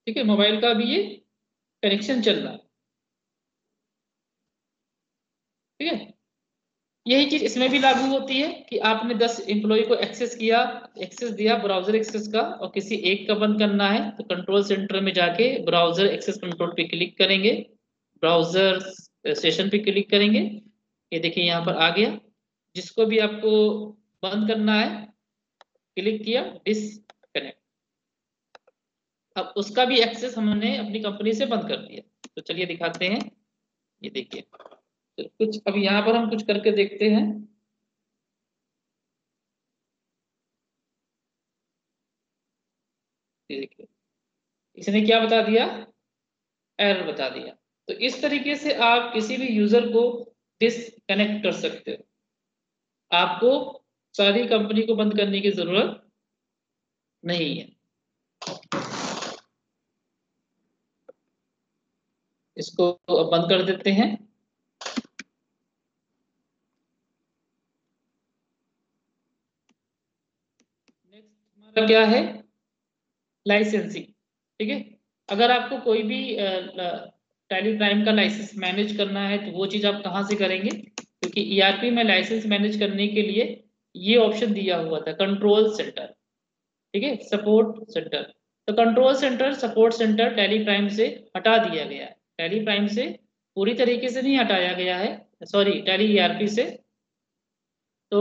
ठीक है, मोबाइल का भी ये कनेक्शन चल रहा है। ठीक है, यही चीज इसमें भी लागू होती है कि आपने 10 एम्प्लॉय को एक्सेस किया, एक्सेस दिया ब्राउजर एक्सेस का, और किसी एक का बंद करना है तो कंट्रोल सेंटर में जाके ब्राउजर एक्सेस कंट्रोल पे क्लिक करेंगे, ब्राउजर सेशन पे क्लिक करेंगे। ये देखिए यहाँ पर आ गया। जिसको भी आपको बंद करना है क्लिक किया, डिसकनेक्ट। अब उसका भी एक्सेस हमने अपनी कंपनी से बंद कर दिया। तो चलिए दिखाते हैं। ये देखिए तो कुछ अभी यहाँ पर हम कुछ करके देखते हैं। ये देखिए इसने क्या बता दिया? एरर बता दिया। तो इस तरीके से आप किसी भी यूजर को डिसकनेक्ट कर सकते हो। आपको सारी कंपनी को बंद करने की जरूरत नहीं है। इसको अब बंद कर देते हैं। नेक्स्ट हमारा क्या है, लाइसेंसिंग। ठीक है, अगर आपको कोई भी टैली प्राइम का लाइसेंस मैनेज करना है तो वो चीज आप कहाँ से करेंगे, क्योंकि ईआरपी में लाइसेंस मैनेज करने के लिए ये ऑप्शन दिया हुआ था, कंट्रोल सेंटर। ठीक है, सपोर्ट सेंटर। तो control centre, support centre tally prime से हटा दिया गया है। टैली प्राइम से पूरी तरीके से नहीं हटाया गया है, सॉरी टैली ईआरपी से। तो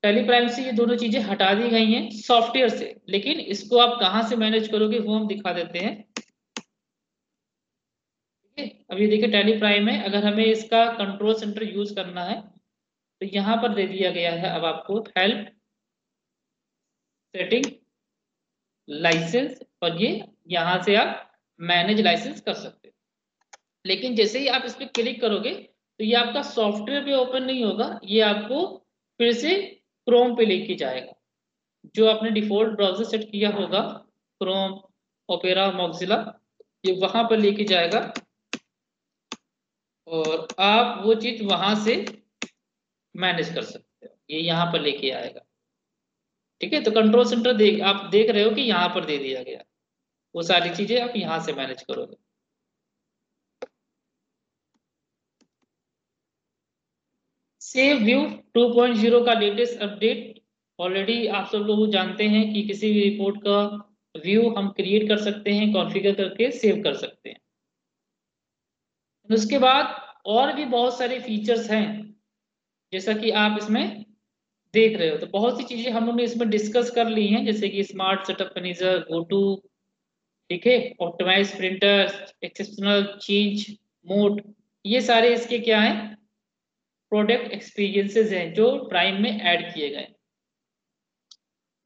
टैली प्राइम से ये दोनों चीजें हटा दी गई हैं सॉफ्टवेयर से, लेकिन इसको आप कहाँ से मैनेज करोगे वो हम दिखा देते हैं। ठीक है, अब ये देखिए टैली प्राइम है, अगर हमें इसका कंट्रोल सेंटर यूज करना है तो यहाँ पर दे दिया गया है अब आपको हेल्प सेटिंग लाइसेंस, और ये यहाँ से आप मैनेज लाइसेंस कर सकते हो। लेकिन जैसे ही आप इस पर क्लिक करोगे तो ये आपका सॉफ्टवेयर पे ओपन नहीं होगा, ये आपको फिर से क्रोम पे लेके जाएगा। जो आपने डिफॉल्ट ब्राउजर सेट किया होगा, क्रोम, ओपेरा, मॉक्सिला, ये वहां पर लेके जाएगा और आप वो चीज वहां से मैनेज कर सकते हो, ये यहाँ पर लेके आएगा। ठीक है, तो कंट्रोल सेंटर आप देख रहे हो कि यहाँ पर दे दिया गया, वो सारी चीजें आप यहाँ से मैनेज करोगे। सेव व्यू 2.0 का लेटेस्ट अपडेट, ऑलरेडी आप सब लोग जानते हैं कि किसी भी रिपोर्ट का व्यू हम क्रिएट कर सकते हैं, कॉन्फ़िगर करके सेव कर सकते हैं। उसके बाद और भी बहुत सारे फीचर्स हैं, जैसा कि आप इसमें देख रहे हो। तो बहुत सी चीजें हम लोगों ने इसमें डिस्कस कर ली हैं, जैसे कि smart setup manager, go to, ठीक है, optimize printer, exceptional change mode, ये सारे इसके क्या हैं, प्रोडक्ट एक्सपीरियंसेस हैं जो प्राइम में ऐड किए गए।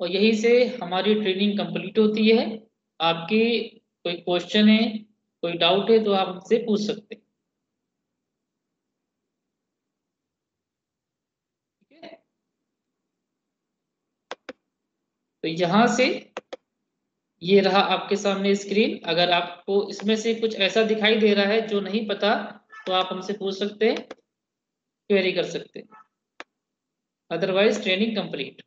और यही से हमारी ट्रेनिंग कंप्लीट होती है। आपकी कोई क्वेश्चन है, कोई डाउट है तो आप हमसे पूछ सकते हैं। ठीक है, तो यहाँ से ये रहा आपके सामने स्क्रीन। अगर आपको इसमें से कुछ ऐसा दिखाई दे रहा है जो नहीं पता तो आप हमसे पूछ सकते हैं, क्वेरी कर सकते हैं। Otherwise training complete.